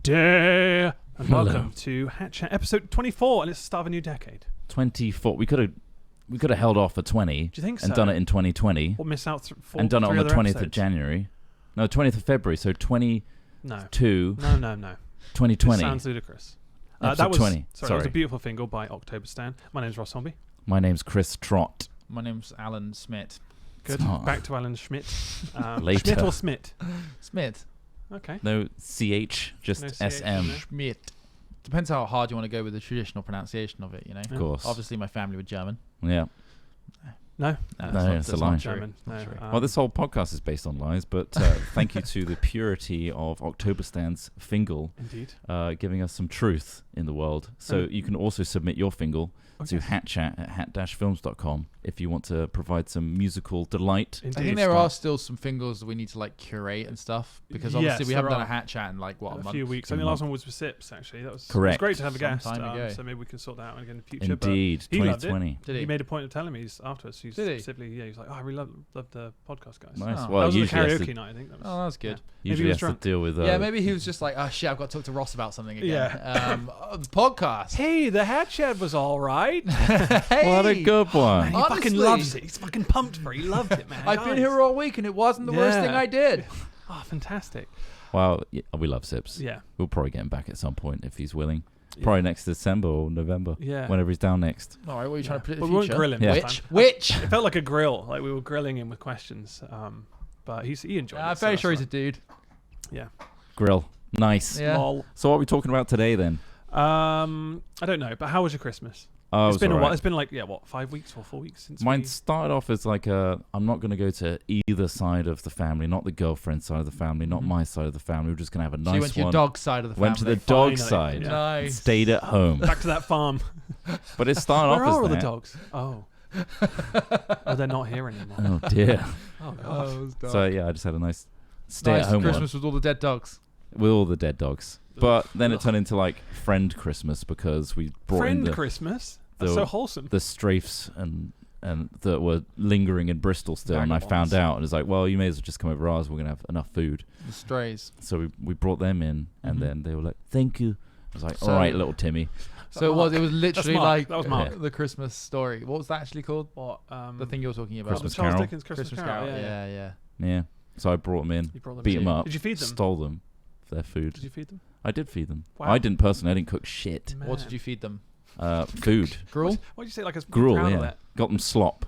day, and Hello. welcome to Hat Chat episode 24, and it's the start of a new decade. 24. We could have held off for 20. Do you think so? And done it in 2020. We'll miss out and done it on the 20th episodes. of January. No, 20th of February. So 22. No. 2020. This sounds ludicrous. That was 20. Sorry, that was a beautiful Fingal by October Stan. My name's Ross Hornby. My name's Chris Trott. My name's Alan Smith. Good. Back to Alan Schmidt. Later. Schmidt or Smith? Smith. Okay. No CH, just No CH, SM. no. Schmidt. Depends how hard you want to go with the traditional pronunciation of it, you know. Of course. Obviously, my family were German. Yeah. No. It's a lie. Not German. Not No. true. Well, this whole podcast is based on lies, but thank you to the purity of October Stan's Fingal, Indeed. giving us some truth in the world. So you can also submit your Fingal to hatchat@hat-films.com if you want to provide some musical delight. Indeed. I think there are still some Fingals that we need to like curate and stuff because obviously Yes, we haven't there done a are. hat chat in like what, a a month? few weeks. I think the last one was with Sips, actually. That was Correct. It was great to have a Some guest. time ago. So maybe we can sort that out again in the future. Indeed, But he loved it. 2020. Did he? He made a point of telling me afterwards. He Did he? specifically, he was like, "Oh, I really love the podcast, guys." Nice. Oh. Well, that was the usually has karaoke to, night, I think. That was, Oh, that's good. Maybe usually he was has to drunk. deal with. Yeah, maybe he was just like, oh shit, I've got to talk to Ross about something again. Yeah. The podcast. Hey, the hat shed was all right. Hey, What a good one. Man, he Honestly. fucking loves it. He's fucking pumped for it. He loved it, man. I've been Guys. here all week and it wasn't the worst thing Yeah. I did. Oh, fantastic. Well, we love Sips. Yeah. We'll probably get him back at some point if he's willing. Probably next December or November. Yeah. Whenever he's down next. All right, what are you trying to predict But the we won't future? grill him Yeah. this time. Which? It felt like a grill. Like we were grilling him with questions. But he enjoyed it. I'm so very that's sure he's a fine. dude. Yeah. Grill. Nice. Yeah. Lol. So what are we talking about today then? I don't know. But how was your Christmas? Oh, It's been a alright. while. It's been like 5 weeks or 4 weeks since Mine we... started off as like I'm not going to go to either side of the family, not the girlfriend side of the family, not my side of the family. We're just going to have a nice So you went to your one. dog side of the family. Went to the dog Finally. side. Yeah. And Nice. stayed at home. Back to that farm. But it started Where off as are all the that. dogs? Oh. Oh, they're not here anymore. Oh dear. Oh, God. Oh, it was dark. So yeah, I just had a nice stay Nice at home Christmas with all the dead dogs. one with all the dead dogs. But then it turned into like friend Christmas because we brought Friend in Christmas? That's the- so wholesome. the strafes and that were lingering in Bristol still, and I Vagabonds. found out, and it's like, well, you may as well just come over ours. We're gonna have enough food. The strays. So we brought them in, and then they were like, "Thank you." I was like, So- "All right, little Timmy." So it was literally Mark. like That was Mark. the Christmas story. What was that actually called? What? The thing you were talking about. Christmas Charles Carol. Dickens' Christmas Carol. Yeah. Yeah. So I brought them in, You brought them beat in. them up, Did you feed them? stole them for their food. Did you feed them? I did feed them. Wow. I didn't personally. I didn't cook shit. What did you feed them? Food, Gruel? Why'd you say like a gruel. proud of Yeah, that? got them slop.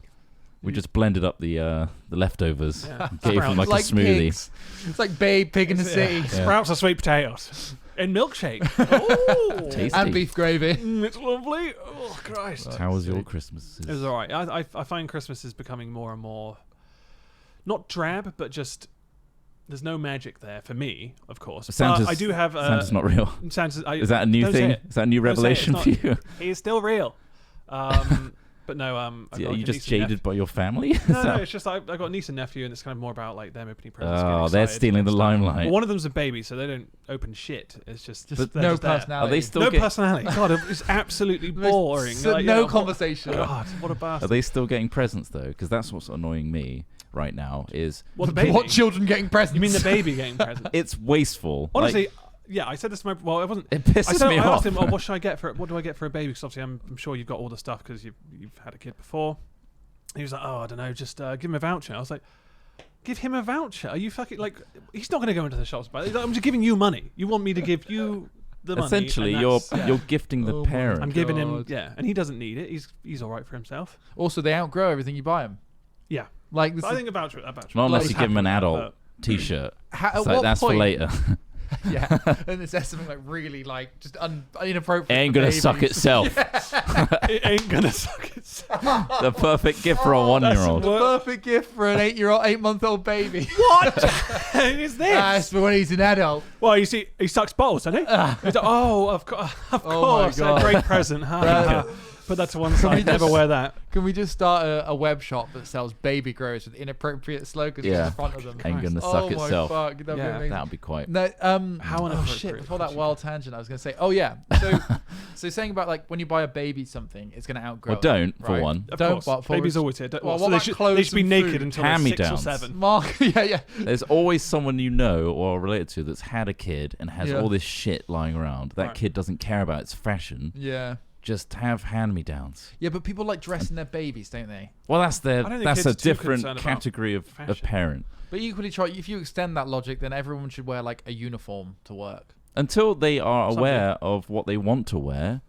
We just blended up the leftovers, Yeah. and gave them Sprouts. like a smoothie. Pigs. It's like Babe Pig in the City. Sprouts or sweet potatoes. In milkshake. Oh. Tasty. And beef gravy. It's lovely. Oh, Christ. How was your Christmas? It was all right. I find Christmas is becoming more and more, not drab, but just, there's no magic there for me, of course. Santa's, but I do have... Santa's not real. Santa's, Is that a new don't say thing? it. Is that a new Don't say it, revelation it's for not. you? He is still real. But no, I've got Are like you a just niece and jaded by your family? Is No, that- it's just I got a niece and nephew, and it's kind of more about like them opening presents. Oh, getting they're excited stealing and the stuff. limelight. Well, one of them's a baby, so they don't open shit. It's just Just they're no just there. personality. Are they still No get- personality. God, it's absolutely boring. So Like, no yeah, conversation. God, what a Are bastard. they still getting presents though? Because that's what's annoying me right now. Is What, the baby? What children getting presents? You mean the baby getting presents? it's wasteful. Honestly, Like, yeah, I said this to my... Well, it wasn't... it pisses me I off. asked him, what should I get for... What do I get for a baby? Because obviously I'm sure you've got all the stuff because you've had a kid before. He was like, oh, I don't know, just give him a voucher. I was like, give him a voucher? Are you fucking... Like, he's not going to go into the shops, but I'm just giving you money. You want me to give you the money. Essentially, and you're that's- yeah. you're gifting the Oh my parent. I'm giving him... God. Yeah, and he doesn't need it. He's all right for himself. Also, they outgrow everything you buy them. Yeah. Like this But I is, think a voucher... Not unless Like, you give him an happy with adult that, T-shirt. at It's what like, that's point? for later. Yeah, and it says something like really like just inappropriate. Ain't for gonna babies. suck itself. It ain't gonna suck itself. The perfect gift for a 1-year-old. The perfect gift for an 8-month-old baby. What is this? That's for when he's an adult. Well, you see, he sucks balls, doesn't he? He's like, oh, of Oh my course, a God. great present. Huh? Put that to one side. Never wear that. Can we just start a web shop that sells baby grows with inappropriate slogans on the front of them? Ain't gonna oh suck my itself. Fuck, that'd be amazing. That would be quite. No, How on oh shit! Before that wild tangent, I was gonna say, oh yeah. So saying about like when you buy a baby something, it's gonna outgrow. Well, don't it, for right? one. Of Don't. course. But for Babies always here. Well, So what they about should clothes be and naked food? until they're 6 or Hand-me-downs. 7. Mark, yeah. There's always someone you know or are related to that's had a kid and has Yeah. all this shit lying around. That Right. kid doesn't care about its fashion. Yeah. Just have hand-me-downs. Yeah, but people like dressing their babies, don't they? Well, that's I don't think that's kids a are too different concerned about category of fashion. parent. But equally, try if you extend that logic, then everyone should wear like a uniform to work. Until they are aware of what they want to wear.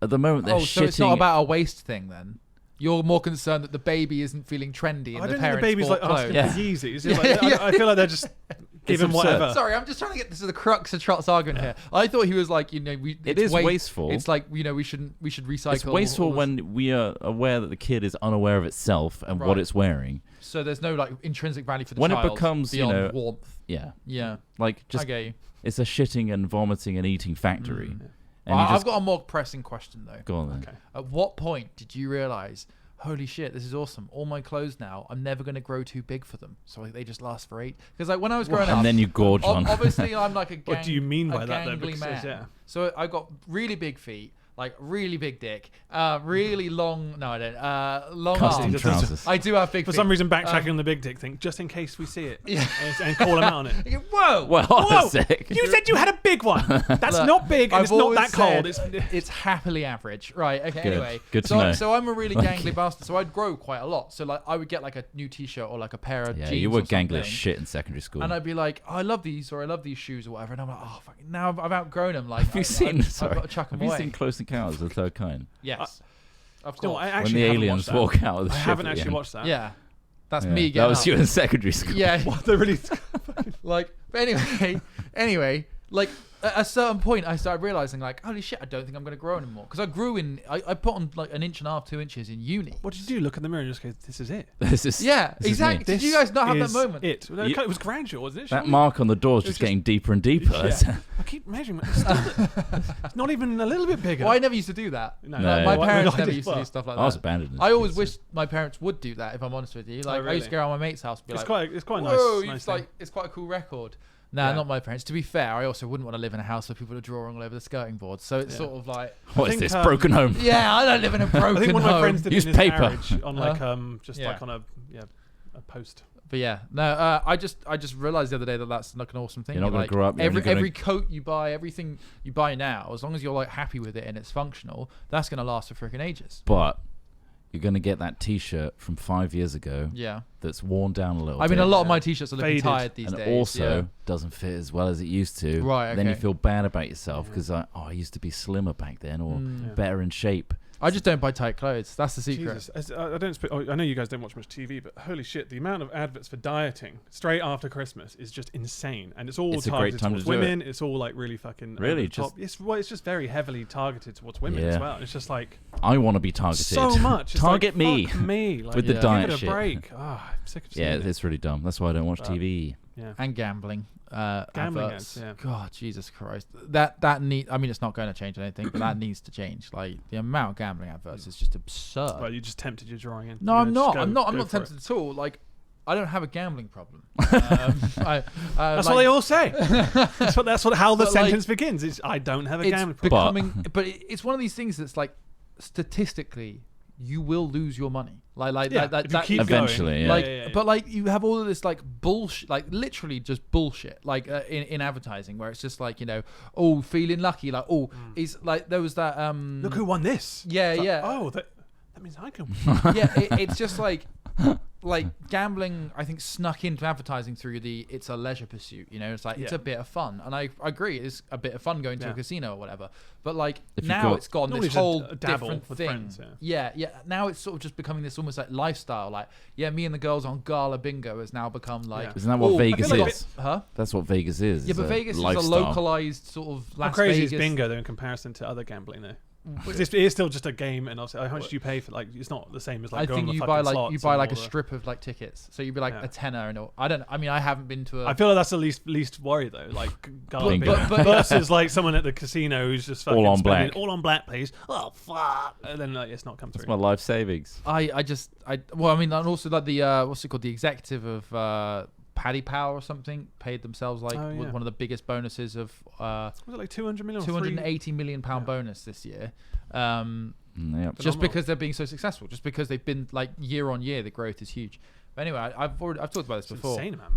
At the moment, they're Oh, shitting. so it's not about a waist thing then? You're more concerned that the baby isn't feeling trendy and I the don't think the parents baby's bought like asking clothes. for Yeezys. It's like, I feel like they're just giving absurd. whatever. Sorry, I'm just trying to get this to the crux of Trott's argument here. I thought he was like, It it's is wasteful. It's like, we should recycle. It's wasteful all this. when we are aware that the kid is unaware of itself and what Right. it's wearing. So there's no like intrinsic value for the When it child becomes, you beyond know, warmth. Yeah. Yeah, Like, I just get you. it's a shitting and vomiting and eating factory. And Well, you I've just got a more pressing question though. go on then. Okay. At what point did you realize, holy shit, this is awesome. All my clothes now, I'm never going to grow too big for them. So like, they just last for 8. Because like when I was growing up, And then you gorge on. obviously I'm like a gang, What do you mean by a that, though? gangly Because, man. yeah. So I got really big feet, like really big dick, really long. No, I don't. Long Custom arms. trousers. I do have big. For feet. some reason, backtracking on the big dick thing, just in case we see it, and call him out on it. Whoa! Well, Whoa! sick. You said you had a big one. That's Look, not big, and I've it's not always that cold. said it's happily average, right? Okay. Good. Anyway, Good to so know. so I'm a really gangly bastard. So I'd grow quite a lot. So like I would get like a new T-shirt or like a pair of Yeah, jeans. you were or gangly as something. shit in secondary school. And I'd be like, oh, I love these, or I love these shoes, or whatever. And I'm like, oh, fuck, now I've outgrown them. Like, Have you seen? I've got to chuck them Have you away. seen Close Encounters of the Third Kind? Yes, of No, course. I When actually the haven't aliens watched that. walk out of the I ship. haven't at the actually end. watched that. Yeah, that's Yeah. me That getting was up. you in secondary school. Yeah, What, they're really like, but anyway, like at a certain point, I started realizing, like, holy shit, I don't think I'm going to grow anymore. Because I grew I put on like 1.5 2 inches in uni. What did you do? Look in the mirror and just go, "This is it." This is Yeah, this is exactly. me. Did you guys not have that Is moment? It. You- It was gradual, wasn't it? That surely? mark on the door is It's just just- getting deeper and deeper. Yeah. I keep measuring. It's not even a little bit bigger. Well, I never used to do that. No, No. My I parents did never as used to well. do stuff like I was that. abandoned. as I a always kid, wish my parents would do that. If I'm honest with you, like I used to really? go around my mate's house, and be It's like, quite "Whoa, nice. it's like it's quite a cool record." Nah, Yeah. not my parents. To be fair, I also wouldn't want to live in a house where people are drawing all over the skirting board. So it's Yeah. sort of like, What is think, this? um, Broken home. yeah, I don't live in a broken I think one of my home. friends did Use it in his paper. garage on like just Yeah. like on a post. But yeah, no, I just realized the other day that that's like an awesome thing. You're not gonna like, grow up, you're Every only gonna- every coat you buy, everything you buy now, as long as you're like happy with it and it's functional, that's gonna last for freaking ages. But you're going to get that T-shirt from 5 years ago Yeah. that's worn down a little I bit. mean, a lot of my t-shirts are looking Faded. tired these and days. also yeah. doesn't fit as well as it used to. Right, Then you okay. feel bad about yourself because I used to be slimmer back then or Mm. better in shape. I just don't buy tight clothes. That's the secret. Jesus, I don't. I know you guys don't watch much TV, but holy shit, the amount of adverts for dieting straight after Christmas is just insane, and it's all It's a great targeted time towards to do women. It's all like really fucking Really? over the top. It's just very heavily targeted towards women as Yeah. well. It's just like I want to be targeted. so much. It's Target like, me. fuck me like, With the Yeah. diet give it a shit. break. I'm sick of seeing Yeah, it. it's really dumb. That's why I don't watch TV. Yeah. And gambling. Gambling adverts. ads, yeah. God, Jesus Christ. That need. I mean, it's not going to change anything, but that needs to change. Like the amount of gambling adverts is just absurd. Well, you just tempted your drawing in. No, You I'm know, not. just I'm not. I'm go not for it. tempted at all. Like, I don't have a gambling problem. That's what they all say. That's how the But, like, sentence begins. It's I don't have a It's gambling problem. becoming, but it's one of these things that's like, statistically, you will lose your money. Like Yeah, that. if you keep Eventually, going. yeah. Like, yeah. but like you have all of this like bullshit, like literally just bullshit, like in advertising, where it's just like, you know, oh, feeling lucky, like, oh, is like there was that Look who won this. yeah, It's like, yeah. Oh, that means I can. Yeah, it's just like gambling, I think, snuck into advertising through it's a leisure pursuit, you know. It's like it's Yeah. a bit of fun, and I agree, it's a bit of fun going to a Yeah. casino or whatever. But like If you've now got- it's gone Normally this just whole a dabble different with thing. friends, Yeah, now it's sort of just becoming this almost like lifestyle. Like, yeah, me and the girls on Gala Bingo has now become like. Yeah. Isn't that what "Oh, Vegas I feel like is? Huh? That's what Vegas is. Yeah, but a Vegas is a lifestyle. localized sort of How Las crazy Vegas. is bingo though in comparison to other gambling though? It is still just a game, and obviously, how much do you pay for? Like, it's not the same as like. I going think on you the buy fucking like slots a and all strip of like tickets, so you'd be like Yeah. a tenner, and all. I mean, I haven't been to a. I feel like that's the least worry though. Like, Bingo. versus like someone at the casino who's just fucking All on spending black. all on black, please. Oh fuck! And then like, it's not come That's through. my life savings. I mean, and also like the what's it called? The executive of Paddy Power or something paid themselves like Oh, yeah. one of the biggest bonuses of Was it like 200 million? Or 280 million pound bonus this year. Yep. Just Phenomenal. because they're being so successful, just because they've been like year on year, the growth is huge. But anyway, I've talked about this It's before. insane amount,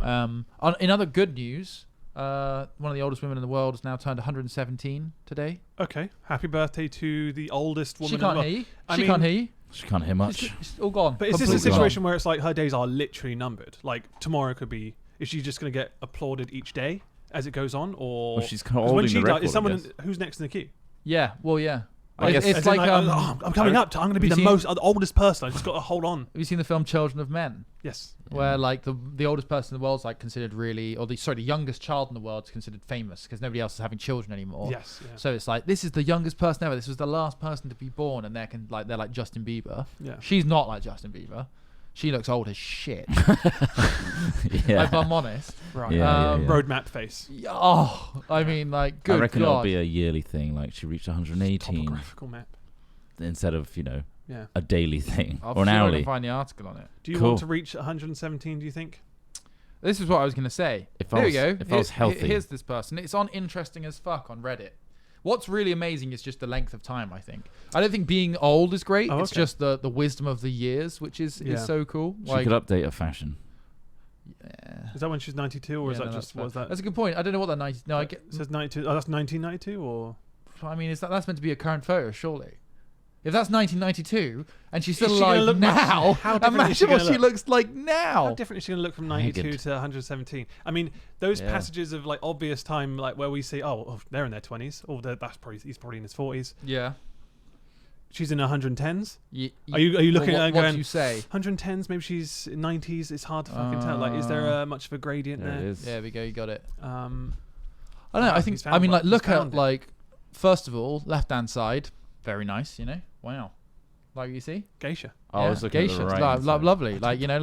man. In other good news, one of the oldest women in the world has now turned 117 today. Okay, happy birthday to the oldest woman. She in the can't world. hear you. I She mean- can't hear you. She can't hear much. It's all gone. But is this a Completely gone. situation where it's like her days are literally numbered? Like tomorrow could be. Is she just going to get applauded each day as it goes on, or Well, she's kind of 'cause when holding she the dies, record. is I someone guess. who's next in the queue? Yeah. Well, yeah. I guess- It's As in, like I'm coming up. I'm going to be have the you most the oldest person. I just got to hold on. Have you seen the film Children of Men? Yes. Where like the oldest person in the world is like considered really, or the youngest child in the world is considered famous because nobody else is having children anymore. Yes. Yeah. So it's like this is the youngest person ever. This was the last person to be born, and they're like Justin Bieber. Yeah. She's not like Justin Bieber. She looks old as shit. Yeah. If I'm honest. Right. Yeah, yeah. Roadmap face. Oh, I mean, like, good I reckon God. it'll be a yearly thing. Like she reached 118 Topographical map. instead of Yeah. a daily thing I'll or an see if I hourly. can find the article on it. Do you Cool. want to reach 117? Do you think? This is what I was going to say. If I There was- we go. if I was healthy. Here's this person. It's on Interesting as Fuck on Reddit. What's really amazing is just the length of time, I think. I don't think being old is great. Oh, It's okay. just the wisdom of the years, which is Yeah. so cool. She could update her fashion. yeah. Is that when she's 92, or is Yeah, that no, just that's what is fair. that? That's a good point. I don't know what that 90. No, I get. It says 92. Oh, that's 1992, or I mean, that's meant to be a current photo, surely. If that's 1992 and she's still Is she gonna alive look much- now, how different is she imagine what gonna she look? looks like how now. different is she going to look from 92 Haggard. to 117? I mean, those Yeah. passages of like obvious time, like where we see, oh, they're in their 20s, or he's probably in his 40s. Yeah. She's in her 110s. Y- Are you looking what, at her what going do you say? 110s? Maybe she's in 90s. It's hard to fucking tell. Like, is there much of a gradient There it there? is. There we go. You got it. I I don't know. I think. he's found I mean, one. like, He's look found at it. like, first of all, left hand side, very nice. You know, wow. Like you see, Geisha. I was looking geisha, at the right. lovely. Like you know,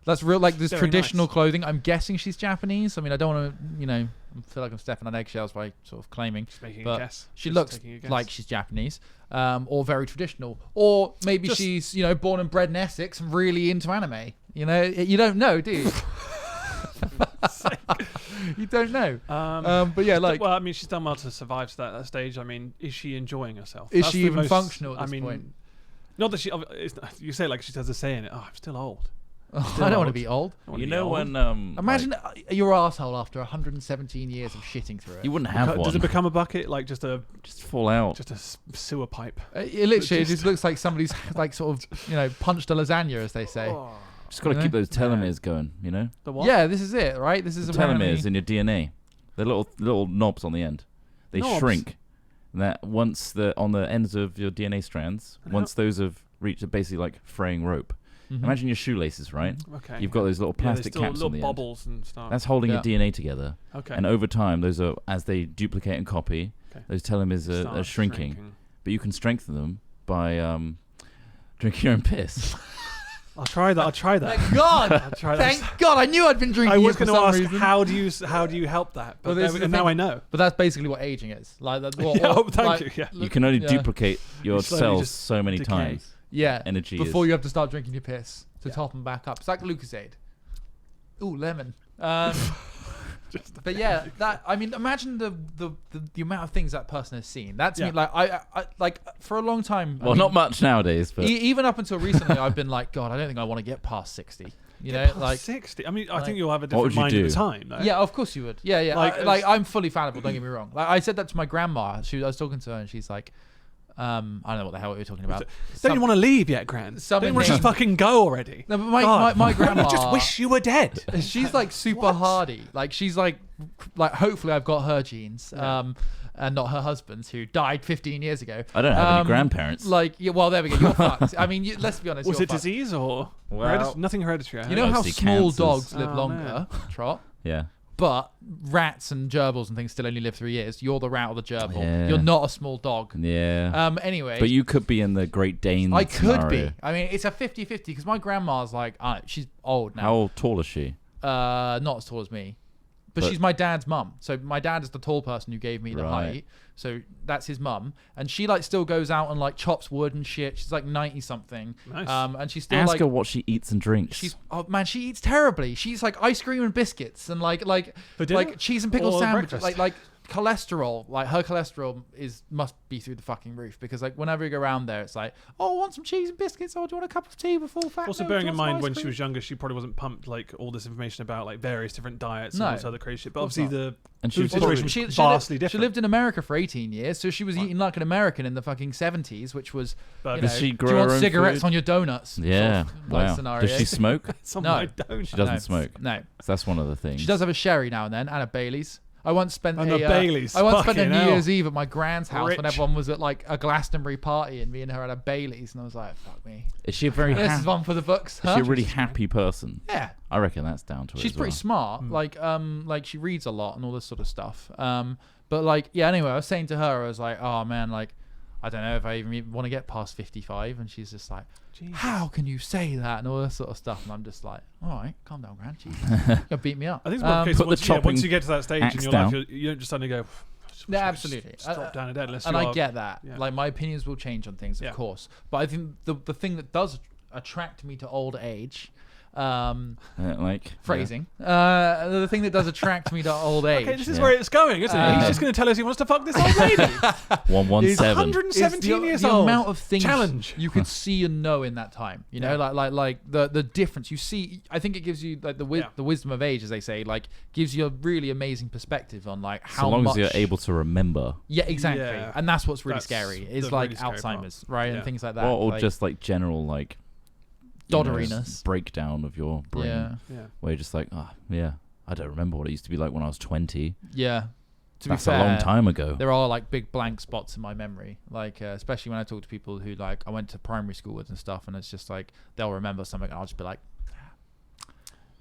that's real. Like this Very traditional nice. clothing. I'm guessing she's Japanese. I mean, I don't want to, feel like I'm stepping on eggshells by sort of claiming. Just making But a guess. She Just looks taking a guess. like she's Japanese, or very traditional, or maybe Just- she's born and bred in Essex and really into anime. You know, you don't know, do you? You don't know. But yeah, like, well, I mean, she's done well to survive to that stage. I mean, is she enjoying herself? Is That's she the even most- functional at I this mean, point? not that she. You say like she has a say in it. Oh, I'm still old. I don't want to be old. I wanna You be know old. when Imagine your asshole after 117 years of shitting through it. you wouldn't have Does one. it become a bucket like just a Just fall out. sewer pipe? It literally just- just looks like somebody's like sort of punched a lasagna, as they say. Oh, Just got to you keep know? those telomeres going. You know, the what? Yeah, this is it, right? This is apparently telomeres in your DNA. They're little knobs on the end. They Knobs? shrink. And that once on the ends of your DNA strands, And once those have reached, are basically like fraying rope. Mhm. Imagine your shoelaces, right? Okay. You've got those little Yeah, there's plastic still caps little on the end. bubbles and stuff. That's holding Yeah. your DNA together. okay. And over time, those are as they duplicate and copy, Okay. those telomeres are Start shrinking. But you can strengthen them by drinking your own piss. I'll try that. Thank God! I'll try that. Thank God! I knew I'd been drinking I was it for going to some ask reason. how do you help that? But Well, this is the and now thing. I know. But that's basically what aging is. Like that. Yeah, oh, thank you, yeah. You can only yeah. duplicate your You slowly cells just so many decay. times. Yeah. Energy Before is. you have to start drinking your piss to Yeah. top them back up. It's like Lucozade. Ooh, lemon. But yeah, that I mean, imagine the amount of things that person has seen. That to me, Yeah. like I like for a long time. I Well, mean, not much nowadays, but even up until recently, I've been like, God, I don't think I want to get past 60. You know, like 60. I mean, I like- think you'll have a What would different you mind at do? the time. No? yeah, of course you would. Yeah, yeah. Like, Like, it's- I'm fully fallible. Don't get me wrong. Like I said that to my grandma. I was talking to her, and she's like, I don't know what the hell we were talking about. Don't you want to leave yet, Gran? Some Don't you want to just name- fucking go already? No, but God. my grandma. I just wish you were dead. She's like super hardy. Like she's like hopefully I've got her genes. Yeah. And not her husband's, who died 15 years ago. I don't have any grandparents. Like, yeah, well, there we go. You're fucked. I mean, let's be honest. Was you're it fucked. disease or Well, nothing hereditary? I You know heard. how Mostly small cancers. dogs live Oh, longer, man. Trot? yeah. But rats and gerbils and things still only live 3 years. You're the rat or the gerbil. Yeah. You're not a small dog. Yeah. Anyway. But you could be in the Great Dane I could scenario. be. I mean, it's a 50-50 because my grandma's like, she's old now. How tall is she? Not as tall as me. But she's my dad's mum. So my dad is the tall person who gave me the height. So that's his mum. And she like still goes out and like chops wood and shit. She's like 90 something. Nice. And she's still Ask like her what she eats and drinks. she eats terribly. She's like ice cream and biscuits and like cheese and pickle Or sandwiches. breakfast. Like cholesterol. Like her cholesterol must be through the fucking roof because like whenever you go around there, it's like, oh, I want some cheese and biscuits. Oh, do you want a cup of tea before fat? Also, No, bearing do you in want some mind ice when cream? she was younger, she probably wasn't pumped like all this information about like various different diets No, and all this other crazy shit. But of course obviously not. And food she's situation was vastly She different. lived in America for 18 years, so she was eating like an American in the fucking 70s, which was, But Does she do grow you her want own cigarettes food? on your donuts? Yeah. Sort of, like, Wow. scenario. Does she smoke? Someone No. I don't. She doesn't No. smoke. No. So that's one of the things. She does have a sherry now and then, and a Bailey's. I once spent And a a Baileys. I once spent a Fucking New hell. Year's Eve at my grand's house when Rich. everyone was at like a Glastonbury party, and me and her had a Bailey's, and I was like, "Fuck me, Is she a very this is happy? one for the books." Is Huh? she a really happy person? Yeah, I reckon that's down to it. she's as pretty well. smart. Like she reads a lot and all this sort of stuff. But like, yeah. Anyway, I was saying to her, I was like, "Oh man, like, I don't know if I even want to get past 55," and she's just like, Jesus. "How can you say that?" and all this sort of stuff, and I'm just like, "All right, calm down, Grand. You're gonna beat me up." I think it's more of a case Put of the once, chopping once you get to that stage in axe your down. life, you don't just suddenly go. Yeah, absolutely. Just drop down a dead unless And you I are- get that. yeah. Like my opinions will change on things, of Yeah. course. But I think the thing that does attract me to old age, Like phrasing. The thing that does attract me to old age. Okay, this is Yeah. where it's going, isn't it? He's just going to tell us he wants to fuck this old lady. 117. 117 years the old. amount of things Challenge. you could see and know in that time. You know, Yeah. like the difference you see. I think it gives you like the wisdom of age, as they say. Like gives you a really amazing perspective on like how So long much. as you're able to remember, Yeah, exactly. Yeah. And that's what's really That's scary. Is the like really scary part. Alzheimer's, right, Yeah. and things like that. or like, just like general like you know, dodderiness. breakdown of your brain, Yeah. Yeah. where you're just like, oh yeah, I don't remember what it used to be like when I was 20. Yeah. To That's be fair, a long time ago. there are like big blank spots in my memory, like especially when I talk to people who like I went to primary school with and stuff, and it's just like they'll remember something, and I'll just be like,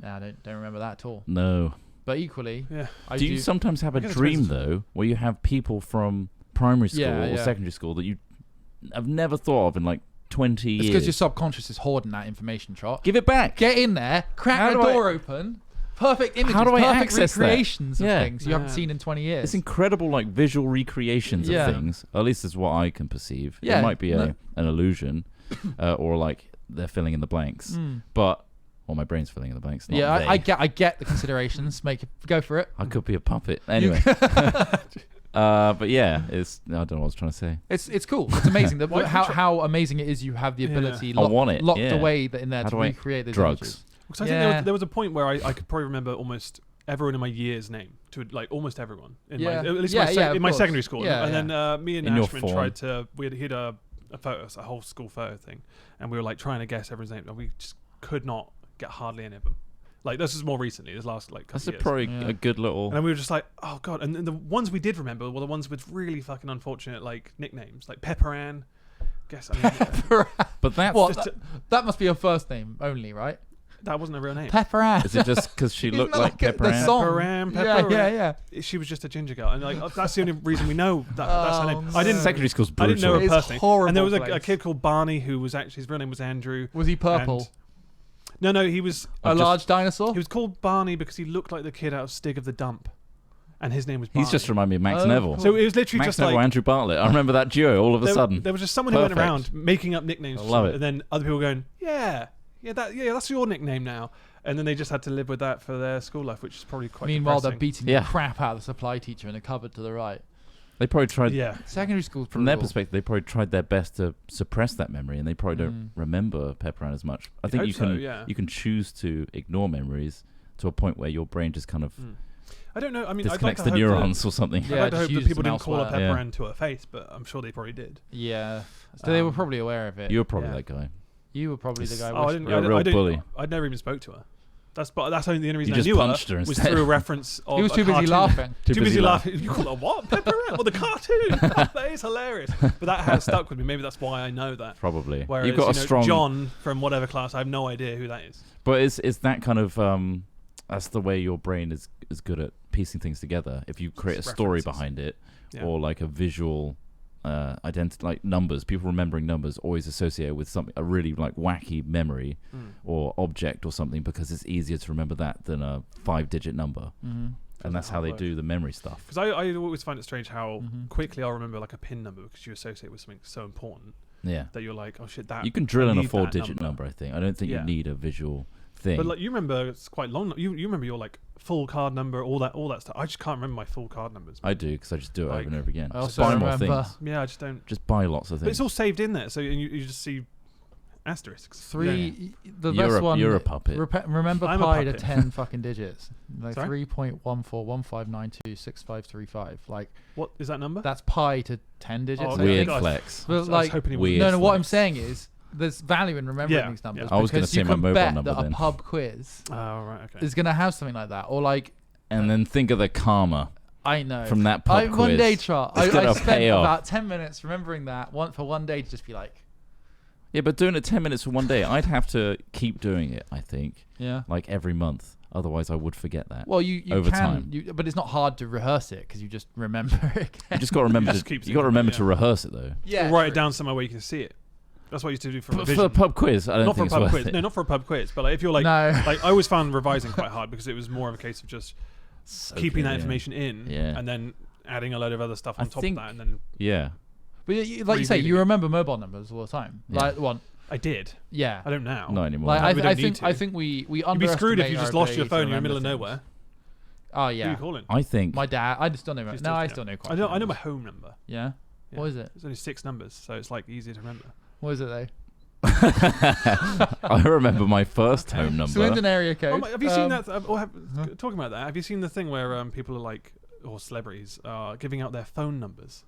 nah, I don't remember that at all. No. But equally, Yeah. I Do you sometimes have a I guess it's dream because- though, where you have people from primary school Yeah, or yeah. secondary school that you have never thought of in like 20 It's years? because your subconscious is hoarding that information, Trot. Give it back. Get in there, crack How the do I- door open. Perfect images, How do I perfect access that? recreations of Yeah. things you haven't Yeah. seen in 20 years. It's incredible, like visual recreations Yeah. of things. At least is what I can perceive. Yeah, It might be no. an illusion, or like they're filling in the blanks. But my brain's filling in the blanks. Not Yeah, they. I get the considerations. Go for it. I could be a puppet anyway. But yeah, it's I don't know what I was trying to say. It's cool. It's amazing Why- how amazing it is. You have the Yeah. ability I want it, locked yeah. away in there How to do I- recreate those drugs. images. Because I think Yeah. there was a point where I could probably remember almost everyone in my year's name, to like almost everyone in Yeah. my, at least Yeah, my yeah, in of my course. secondary school. Yeah, and yeah. then me and In your Ashman form. tried to he had a photo, a whole school photo thing, and we were like trying to guess everyone's name, and we just could not get hardly any of them. Like this is more recently, this last like couple That's a years. probably Yeah. a good little. And then we were just like, oh god. And then the ones we did remember were the ones with really fucking unfortunate like nicknames, like Pepper Ann. Guess I mean, But that's What? just- That must be your first name only, right? that wasn't a real name. Pepper Ann. is it just because she looked like Pepper the Ann? song? Pepper Ann, Yeah, Pepper yeah, Ann. yeah. She was just a ginger girl, and like that's the only reason we know that's her Oh, name. I didn't. Secondary school's I brutal. didn't know her It's personally. horrible And there was a place. kid called Barney who was actually his real name was Andrew. Was he purple? No, he was. A large dinosaur? He was called Barney because he looked like the kid out of Stig of the Dump, and his name was Barney. He's just reminded me of Max Oh, Neville. cool. So it was literally Max just Neville, like Andrew Bartlett. I remember that duo all of a sudden. there was just someone who went Perfect. around making up nicknames. I for love someone, it. And then other people going, that's your nickname now. And then they just had to live with that for their school life, which is probably quite. Meanwhile, they're depressing. beating Yeah. the crap out of the supply teacher in a cupboard to the right. They probably tried. Yeah. Secondary school's From their brutal. perspective, they probably tried their best to suppress that memory, and they probably Mm. don't remember Pepper Ann as much. I You'd think hope you so, can yeah. you can choose to ignore memories to a point where your brain just kind of I don't know. I mean, I'd like disconnects to the hope neurons or something. I'd Yeah, like to just hope use that people them didn't call her elsewhere. Pepper Yeah. Ann to her face, but I'm sure they probably did. Yeah. So they were Um, probably aware of it. You were probably Yeah. that guy. You were probably the guy. Oh, I whispering. didn't. You're a real I didn't- bully. I'd never even spoke to her. That's only the only reason You I just knew punched her was instead. through a reference of He was a too busy cartoon. laughing. Too busy laughing. You call it what? Pepper Ann? Well, the cartoon. That is hilarious. But that has stuck with me. Maybe that's why I know that. Probably. Whereas, You've got a strong. John from whatever class. I have no idea who that is. But is that kind of that's the way your brain is as good at piecing things together. If you create a story behind it, or like a visual like numbers, people remembering numbers always associated with something, a really like wacky memory or object or something, because it's easier to remember that than a 5-digit number. And that's how they do the memory stuff. Because I always find it strange how quickly I'll remember like a PIN number, because you associate with something so important. Yeah. That you're like, oh shit, that you can drill in a 4-digit number. I think. I don't think you need a visual thing. But like you remember, it's quite long. You remember your like full card number, all that stuff. I just can't remember my full card numbers. I do, because I just do it over and over again. I just also buy more remember. things. Yeah, I just don't. Just buy lots of things. But it's all saved in there, so you just see asterisks. 3. The You're best one. You're a puppet. Remember I'm a pi to puppet. 10 fucking digits. Like Sorry? 3.1415926535. Like, what is that number? that's pi to 10 digits. Oh, I okay. Weird think. flex. But I was like, hoping he weird would. no, what I'm flex. saying is there's value in remembering these numbers. I was going gonna to say my mobile bet number that then. a pub quiz Oh, right, okay. is going to have something like that. Or like, And then think of the karma I know. from that pub quiz. One day, Trott, It's I gonna spent pay off. about 10 minutes remembering that for one day to just be like, Yeah, but doing it 10 minutes for one day, I'd have to keep doing it, I think, yeah. like every month. Otherwise, I would forget that. Well, you over can, time. but it's not hard to rehearse it because you just remember it again. You just got to remember. just To, keep you got to thinking remember about it, to rehearse it though. Yeah, Or write it true. down somewhere where you can see it. That's what I used to do for For revision. a pub quiz, I don't Not for a think pub it's worth quiz. it. No, not for a pub quiz. But like, if you're like, No. like I always found revising quite hard because it was more of a case of just keeping that information in, and then adding a load of other stuff on top of that, and then Yeah. But like you say, you remember mobile numbers all the time. Yeah. Like one. I did. Yeah. I don't now. Not anymore. Like We I don't need think we You'd be screwed if you underestimate just our lost your ability to phone. You're in the middle remember of things. nowhere. Oh Who are yeah. you calling? I think My dad. I just don't know. Just No, I yeah. still know quite. I know my numbers. home number. Yeah. Yeah. What is it? It's only 6 numbers, so it's like easier to remember. What is it though? I remember my first home number. Swindon area code. Have you seen that? Talking about that, have you seen the thing where people are like, or celebrities are giving out their phone numbers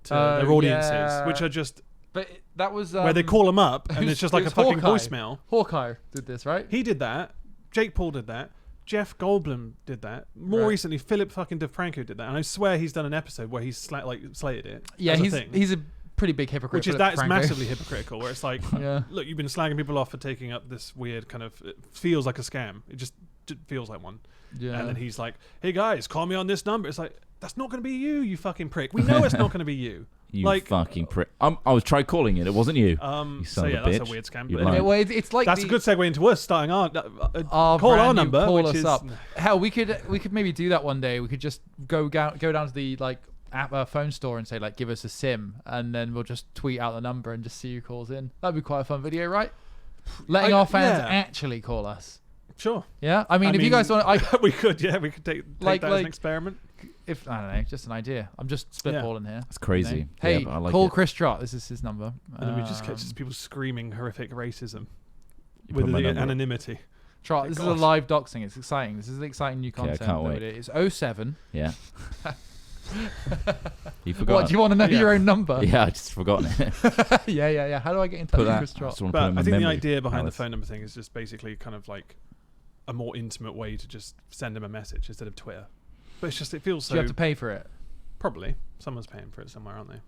to their audiences, which are just But that was where they call them up and it's just like it a was fucking Hawkeye. voicemail. Hawkeye did this, right? He did that. Jake Paul did that. Jeff Goldblum did that. More recently, Philip fucking DeFranco did that. And I swear he's done an episode where he's slated it. Yeah, as a he's thing. he's a pretty big hypocrite. Which is Philip that is DeFranco. massively hypocritical. Where it's like, Yeah. look, you've been slagging people off for taking up this weird kind of. It feels like a scam. It just feels like one. Yeah. And then he's like, "Hey guys, call me on this number." It's like, that's not going to be you fucking prick. We know it's not going to be you. You like, fucking prick. I was try calling it. It wasn't you. You so son yeah, of a that's bitch. a weird scam. You But lied. anyway, Well, it's like that's a good segue into us starting our our call our brand new number, Call which us is up. Hell, we could maybe do that one day. We could just go down to the like phone store and say like, give us a SIM, and then we'll just tweet out the number and just see who calls in. That'd be quite a fun video, right? Letting our fans actually call us. Sure. Yeah, I mean, if you guys want, we could take Like- that as an experiment. if I don't know, just an idea. I'm just spitballing here. It's crazy. You know? Yeah, Hey, but I like call it. Chris Trott. This is his number. And then we just catch people screaming horrific racism You with put my the number up. anonymity. Trott, this is a Gosh. live doxing. It's exciting. This is exciting new Okay, I content. can't that wait. we do. It's 07. Yeah. You forgot. What, do you want to know your own number? Yeah, I just forgotten it. yeah. How do I get in touch with Chris Trott? But I think the idea behind the phone number thing is just basically kind of like a more intimate way to just send them a message instead of Twitter. But it's just, it feels so... Do you have to pay for it? Probably. Someone's paying for it somewhere, aren't they?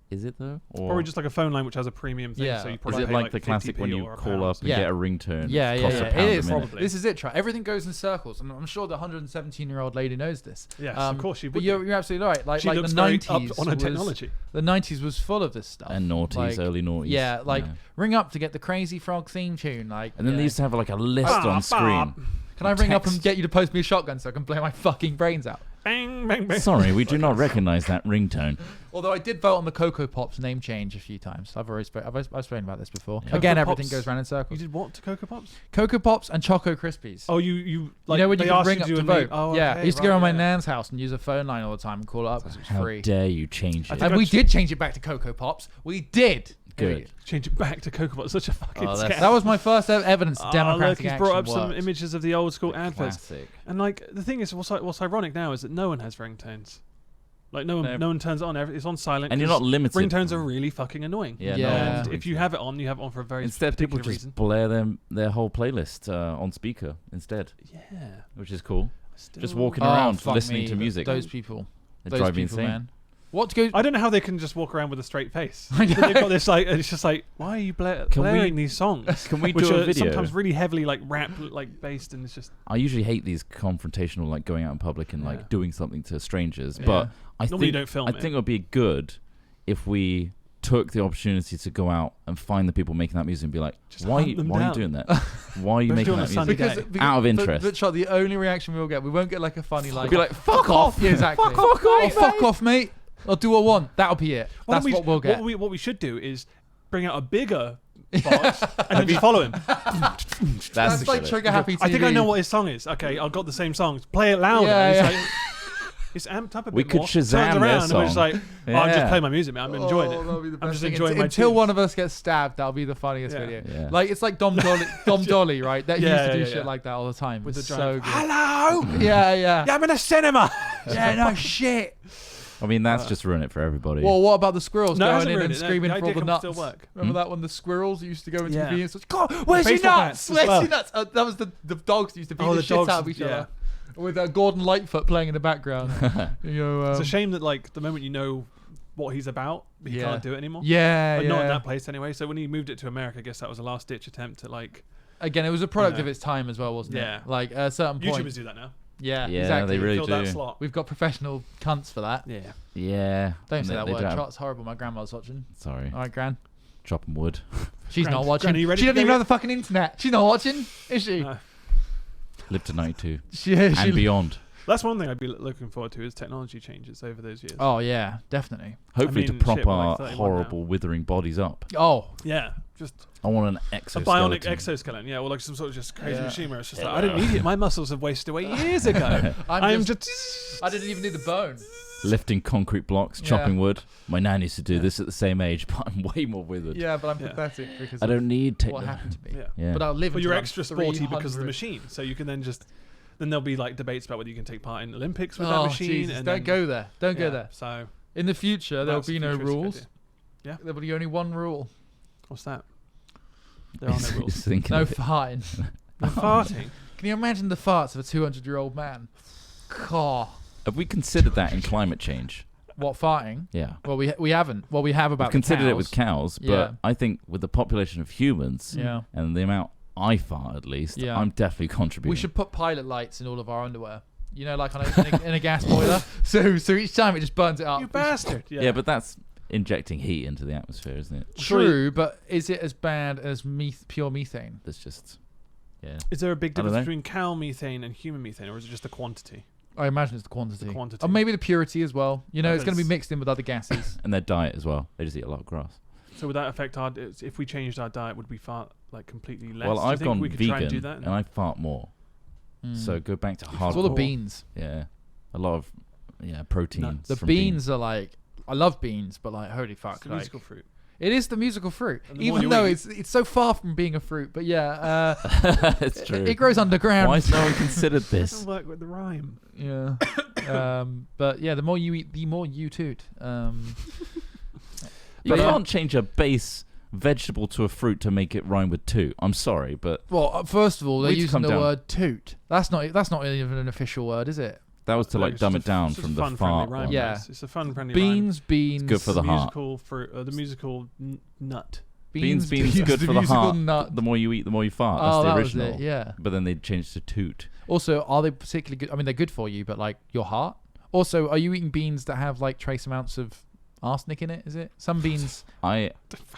Is it though? Or just like a phone line which has a premium thing, Yeah. so you Is probably it pay like the classic 50p when you or a call pound. up and get a ringtone? Yeah. It costs a pound It a is. minute? Probably. This is it, Trott. Everything goes in circles, and I'm sure the 117-year-old lady knows this. Yes, of course she But would. you're absolutely right. Like She the looks very 90s up on her technology. The 90s was full of this stuff. And noughties, Like, early noughties. Yeah, like ring up to get the Crazy Frog theme tune. Like, And then they used to have like a list on screen. Can I ring up and text. get you to post me a shotgun so I can blow my fucking brains out? Bang, bang, bang. Sorry, we do not recognise that ringtone. Although I did vote on the Cocoa Pops name change a few times. I've spoken about this before. Yeah. Again, Cocoa everything Pops. goes round in You circles. did what to Cocoa Pops? Cocoa Pops and Choco Krispies. Oh, you like, you know when they you could asked ring you up do to a vote? name- Oh, yeah, okay, I used to right, go around my yeah. nan's house and use a phone line all the time and call it up because it was How free. dare you change it? think And we I'd- did change it back to Cocoa Pops. We did. Good. Change it back to Cocoa Pops. Such a fucking Oh, that's- scam. That was my first evidence of Look, democratic he's action brought up some worked. images of the old school adverts. Classic. And like the thing is, what's ironic now is that no one has ringtones. Like no one turns it on. It's on silent. And you're 'cause not limited. Ringtones are really fucking annoying. Yeah. Yeah. No And one's if you have it on, you have it on for a very Instead, people particular just reason. blare their whole playlist on speaker instead, Yeah. which is cool. Still- Just walking Oh, around fuck listening me. to music. Those people. They Those drive me people, insane. man. What goes? I don't know how they can just walk around with a straight face. I know. They've got this like, it's just like, why are you blaring these songs? Can we which do a are video? sometimes really heavily like rap like based, and it's just. I usually hate these confrontational, like going out in public and like doing something to strangers. Yeah. But I Normally think you don't film think it would be good if we took the opportunity to go out and find the people making that music and be like, why are you doing that? Why are you making that music? Because out of interest. But Trott, the only reaction we'll get, we won't get like a funny like. We'll be like, fuck off. Yeah, exactly. Fuck off, mate. Fuck off, mate. I'll do what I want. That'll be it. That's what we'll get. What we should do is bring out a bigger box and then just follow him. That's like trigger happy TV. I think I know what his song is. Okay, I've got the same songs. Play it louder. Yeah. It's amped up a bit We could more. Shazam Turns their around and we're just song. like, I'm just playing my music, man. I'm enjoying that'll be the it. I'm best just thing. enjoying my Until tunes. one of us gets stabbed, that'll be the funniest video. Yeah. Like it's like Dom Dolly, right? That Yeah, used to do yeah, shit yeah. like that all the time. With It's the so giant, good. hello. Yeah. Yeah, I'm in a cinema. Yeah, no shit. I mean, that's just ruin it for everybody. Well, what about the squirrels No, it going hasn't in ruined and it. No, screaming the for all idea the can nuts? still work. Remember that one? The squirrels used to go into Yeah. convenience stores. God, where's your baseball nuts? bats as Where's well. your nuts? That was the dogs used to beat Oh, the the shit dogs, out of each yeah. other. With Gordon Lightfoot playing in the background. It's a shame that like the moment you know what he's about, he can't do it anymore. Yeah, But not in that place anyway. So when he moved it to America, I guess that was a last ditch attempt at like. Again, it was a product of its time as well, wasn't Yeah. it? Like at a certain point. YouTubers do that now. Yeah, Yeah, exactly. they really Fill do. that slot. We've got professional cunts for that. Yeah. Yeah. Don't And say that they word. don't have- Trott's horrible. My grandma's watching. Sorry. All right, Gran. Chopping wood. She's Gran, not watching. Gran, are you ready She to doesn't even go have the fucking internet. She's not watching, is she? No. Live to 92. She And beyond. That's one thing I'd be looking forward to is technology changes over those years. Oh yeah, definitely. Hopefully mean, to prop shit, we're our like 31 horrible withering bodies up. Oh, Yeah, just I want an a exoskeleton. bionic exoskeleton. Yeah, or like some sort of just crazy Yeah. machine where it's just like, I didn't need it. My muscles have wasted away years ago. I'm just I didn't even need the bone. Lifting concrete blocks, Yeah. chopping wood. My nan used to do Yeah. this at the same age, but I'm way more withered. Yeah, but I'm Yeah. pathetic because I don't need of what technology. happened to me. Yeah. Yeah. But I'll live. But until you're I'm extra sporty because of the 300. machine. So you can then just then there'll be like debates about whether you can take part in Olympics with that Oh machine. Jesus! And Don't then, go there. Don't go yeah, there. So In the future, there'll that's be no futuristic rules. idea. Yeah. There will be only one rule: What's that? There are no rules. Just thinking no of it. farting. No farting. Can you imagine the farts of a 200-year-old man? God. Have we considered that in climate change? What farting? Yeah. Well, we haven't. Well, we have about. We've considered the it with cows, but Yeah. I think with the population of humans Yeah. and the amount I fart at least, Yeah. I'm definitely contributing. We should put pilot lights in all of our underwear. You know, like in a gas boiler. So each time it just burns it up. You bastard. Yeah, but that's injecting heat into the atmosphere, isn't it? True, but is it as bad as pure methane? That's just, yeah. Is there a big I don't difference know. between cow methane and human methane, or is it just the quantity? I imagine it's the quantity. The quantity. Or maybe the purity as well. You know, it's going to be Because- mixed in with other gases. And their diet as well. They just eat a lot of grass. So would that affect our? If we changed our diet, would we fart like completely less? Well, Do you I've think gone we could vegan try and do that? and I fart more. So go back to hardcore. It's all the beans. Yeah. A lot of proteins. Nuts. The from beans are like, I love beans, but like, holy fuck. It's the like, musical fruit. it is the musical fruit. And the more Even you though eat- it's so far from being a fruit. But yeah, It's true. it grows underground. Why has no one considered this? Doesn't work with the rhyme. Yeah. But yeah, the more you eat, the more you toot. You But yeah. can't change a base vegetable to a fruit to make it rhyme with two. I'm sorry, but Well, first of all, they're We'd using come the down. word toot. That's not even an official word, is it? that was to No, like it's dumb just it down it's just from a the fun, fart. friendly rhyme. one. Yeah. It's a fun, friendly Beans, beans. Good for the rhyme. heart. Musical fruit, the musical nut. Beans, good for the musical heart. Nut. The more you eat, the more you fart. Oh, That's the that original. was it. Yeah. But then they changed to toot. Also, are they particularly good? I mean, they're good for you, but like your heart. Also, are you eating beans that have like trace amounts of arsenic in it? Is it some beans? I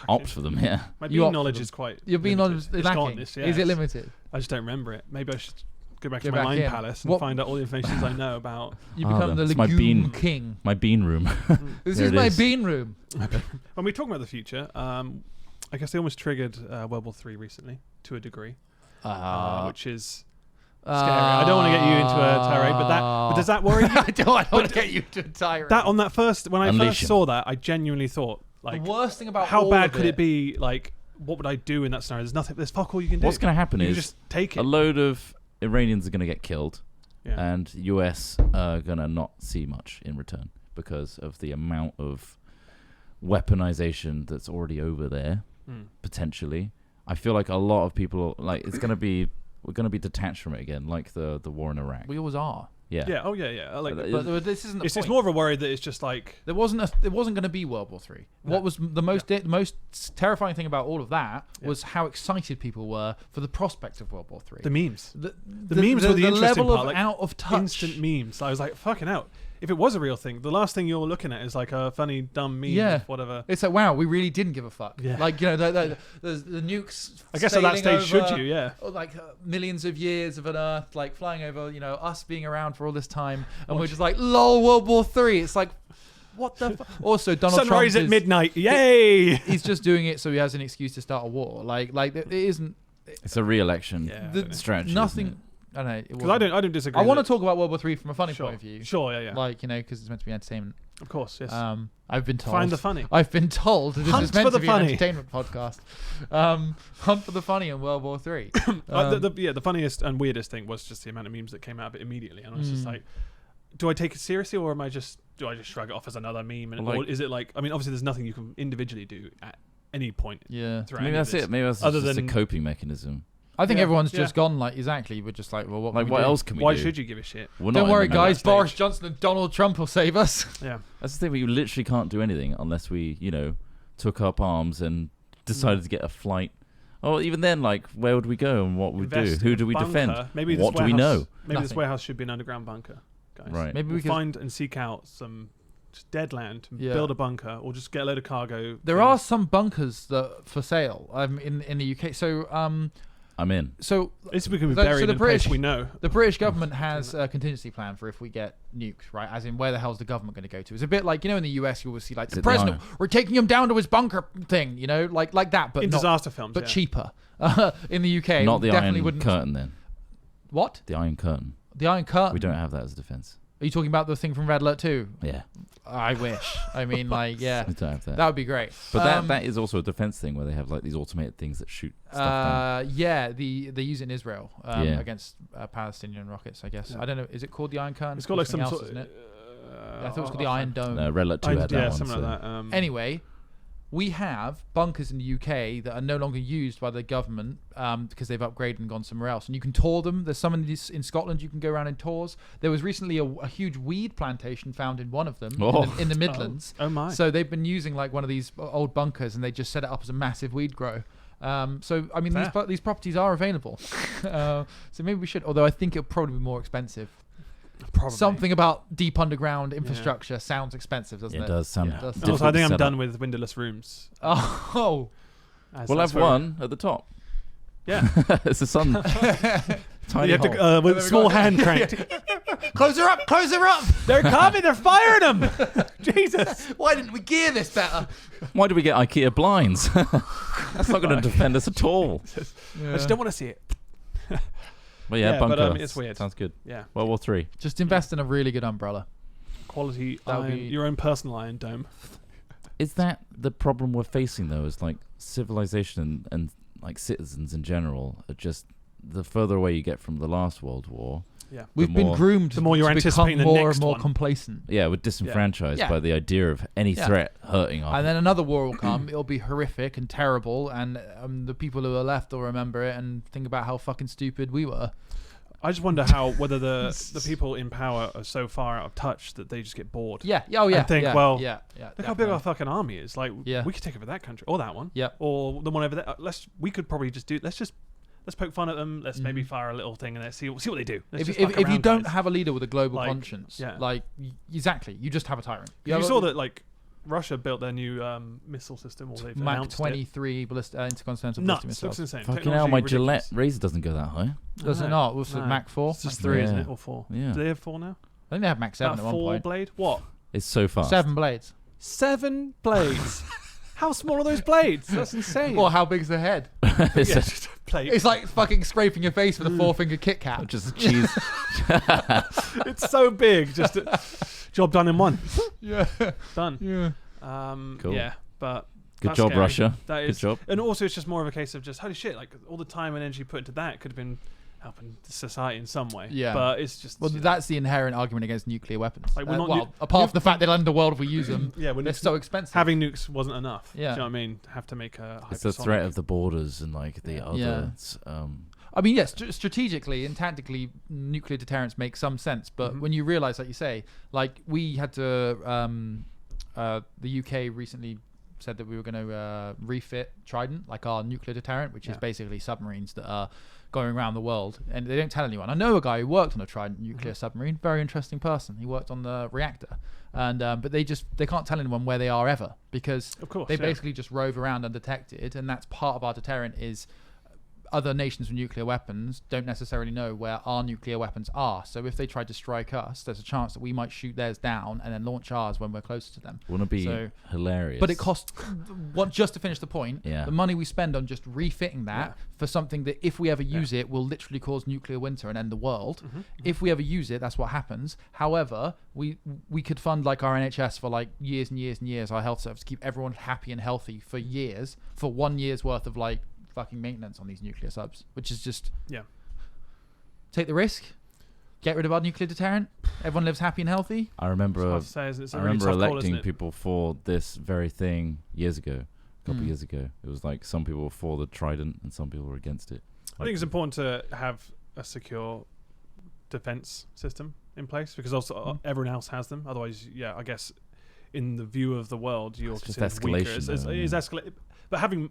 opt for them. Yeah. My You bean opt knowledge for is quite. Your bean knowledge limited. is It's gone, lacking. this, Is it yes. limited? I just don't remember it. Maybe I should go back Go to my back mind in. palace and What- find out all the information I know about. You Ah, become the that's my legume bean- king. My bean room. This There is it my is. bean room. When we talk about the future, I guess they almost triggered World War III recently to a degree, which is scary. I don't want to get you into a tirade, but does that worry you? I don't want to get you to a tirade. That on that first when I Unleash first him. saw that, I genuinely thought like, the worst thing about how all bad of could it be? Like, what would I do in that scenario? There's nothing. There's fuck all you can do. What's going to happen You is just take a it. load of Iranians are going to get killed, Yeah. and US are going to not see much in return because of the amount of weaponization that's already over there. Potentially, I feel like a lot of people like it's going to be we're going to be detached from it again, like the war in Iraq. We always are. Yeah. Yeah. Oh yeah. Yeah. Like, But this isn't the it's point. more of a worry that it's just like There wasn't going to be World War III. No. What was the most terrifying thing about all of that was how excited people were for the prospect of World War III. the memes. The memes were the interesting level part, of like, out of touch. Instant memes. I was like, fucking out. If it was a real thing, the last thing you're looking at is like a funny, dumb meme Yeah. of whatever. It's like, wow, we really didn't give a fuck. Yeah. Like, you know, the nukes. I guess at that sailing stage, over, should you? Yeah. Like millions of years of an Earth, like flying over, you know, us being around for all this time, and we're just like, lol, World War III. It's like, what the fuck? Also, Donald Sunrise Trump at midnight. Yay! He's just doing it so he has an excuse to start a war. Like it isn't. It's a re-election Yeah. strategy. Nothing. I don't know. Because I don't disagree. I want to that- talk about World War III from a funny Sure. point of view. Sure. Yeah. Yeah. Like, you know, because it's meant to be entertainment. Of course. Yes. I've been told. Find the funny. I've been told this Hunt is meant for to the be funny. an entertainment podcast. Hunt for the funny in World War III. The funniest and weirdest thing was just the amount of memes that came out of it immediately, and I was just like, do I take it seriously, or do I just shrug it off as another meme? And Well, or is it like, I mean, obviously there's nothing you can individually do at any point. Yeah. throughout Maybe any of that's this. it. Maybe that's Other just a than- coping mechanism. I think Yeah, everyone's yeah. just gone like, exactly. We're just like, well, what? Like, can we what do? else can we Why do? should you give a shit? We're not Don't in worry, the guys. stage. Boris Johnson and Donald Trump will save us. Yeah. That's the thing. We literally can't do anything unless we, you know, took up arms and decided to get a flight. Oh, even then, like, where would we go and what would we do? Invest Who in do a we bunker. defend? Maybe this What do we warehouse- know? Maybe this Nothing. warehouse should be an underground bunker, guys. Right. Maybe we We'll could. find and seek out some just dead land, Yeah. build a bunker, or just get a load of cargo. There are some bunkers that for sale. In the UK. So I'm in. It's going to be So buried the in a British- place we know. the British government has a contingency plan for if we get nukes, right? As in, where the hell's the government going to go to? It's a bit like, you know, in the US, you always see like Is the it the president, iron? we're taking him down to his bunker thing, you know, like that, but In not, disaster films, but yeah. cheaper. In the UK, Not the definitely Iron wouldn't. Curtain, then. What? The Iron Curtain. The Iron Curtain. We don't have that as a defense. Are you talking about the thing from Red Alert 2? Yeah, I wish. I mean, like, yeah, we don't have that. that would be great. But that is also a defense thing where they have like these automated things that shoot stuff down. Yeah, they use it in Israel Yeah. against Palestinian rockets, I guess. Yeah. I don't know. Is it called the Iron Curtain? It's got like some Something sort else, of. isn't it? I thought it was called the Iron Dome. No, Red Alert 2 had that yeah, one. something so- like that. Anyway, we have bunkers in the UK that are no longer used by the government because they've upgraded and gone somewhere else. And you can tour them. There's some in Scotland you can go around in tours. There was recently a huge weed plantation found in one of them in the Midlands. Oh my. So they've been using like one of these old bunkers and they just set it up as a massive weed grow. So, I mean, these properties are available. So maybe we should, although I think it'll probably be more expensive. Probably. Something about deep underground infrastructure sounds expensive, doesn't it? It does sound. Yeah. It does. And also, I difficult think to I'm set done up. with windowless rooms. Oh. We'll have one at the top. Yeah. It's a sun. Tiny You have hole. to, with a small hand crank. Close her up! Close her up! They're coming. They're firing them. Jesus. Why didn't we gear this better? Why do we get IKEA blinds? That's not going to defend us at all. I just don't want to see it. But yeah, Yeah, bunker. but, it's weird. Sounds good. Yeah. World War 3. Just invest in a really good umbrella. Quality That would iron. be- Your own personal iron dome. Is that the problem we're facing though? Is like civilization and like citizens in general are just the further away you get from the last World War. Yeah. We've been more- groomed the more you're to become anticipating the more next and more one. complacent. Yeah, we're disenfranchised Yeah. by the idea of any Yeah. threat hurting our. And then another war will come. It'll be horrific and terrible, and the people who are left will remember it and think about how fucking stupid we were. I just wonder whether the people in power are so far out of touch that they just get bored. Yeah. Oh yeah. And think, yeah, well, yeah. Look how big our fucking army is. Like, Yeah. we could take over that country or that one. Yeah. Or the one over there. We could probably just do. Let's poke fun at them. Let's maybe fire a little thing and let's see what they do. Let's If just you fuck around, don't guys. have a leader with a global Like, conscience, yeah. like exactly, you just have a tyrant. You saw that like Russia built their new missile system, or they've Mach announced 23 intercontinental ballistic Nuts. missiles. Looks insane. Fucking hell, my Technology Gillette ridiculous. razor doesn't go that high. Does it No, not? What's it, no. Mach 4? It's just 3, isn't Yeah. it? Or 4? Yeah. Do they have 4 now? I think they have Mach 7 About at one 4 point. blade? What? It's so fast. 7 blades. 7 blades. How small are those blades? That's insane. Well, how big's the head? It's Yeah, a- just a plate. It's like fucking scraping your face with a 4-finger Kit Kat. just a cheese. It's so big. Just job done in one. Yeah. Done. Yeah. Cool. Yeah, but Good that's job, scary. Russia. That Good is, job. and also it's just more of a case of just holy shit, like all the time and energy put into that could have been helping society in some way. Yeah. but it's just Well, that's the inherent argument against nuclear weapons. Like, we're not well, apart from the fact they'll end the world if we use them. yeah, when They're so expensive. having nukes wasn't enough. Yeah. Do you know what I mean? Have to make a It's the hypersonic. threat of the borders and like the other. Yeah. I mean, yes, strategically and tactically, nuclear deterrence makes some sense. But when you realize, like you say, like we had to, the UK recently said that we were going to refit Trident, like our nuclear deterrent, which is basically submarines that are going around the world, and they don't tell anyone. I know a guy who worked on a Trident nuclear submarine, very interesting person. He worked on the reactor, and but they can't tell anyone where they are ever, because they basically just rove around undetected, and that's part of our deterrent. Is other nations with nuclear weapons don't necessarily know where our nuclear weapons are. So if they try to strike us, there's a chance that we might shoot theirs down and then launch ours when we're closer to them. Wouldn't it be hilarious? But it costs, just to finish the point, the money we spend on just refitting that for something that if we ever use it will literally cause nuclear winter and end the world. If we ever use it, that's what happens. However, we could fund like our NHS for like years and years and years, our health service, keep everyone happy and healthy for years, for 1 year's worth of like fucking maintenance on these nuclear subs, which is just take the risk, get rid of our nuclear deterrent, everyone lives happy and healthy. I remember electing people for this very thing years ago, a couple of years ago. It was like some people were for the Trident and some people were against it. I think it's important to have a secure defense system in place, because also everyone else has them. Otherwise, I guess in the view of the world, you're it's just considered weaker. escalation. It's escalating, but having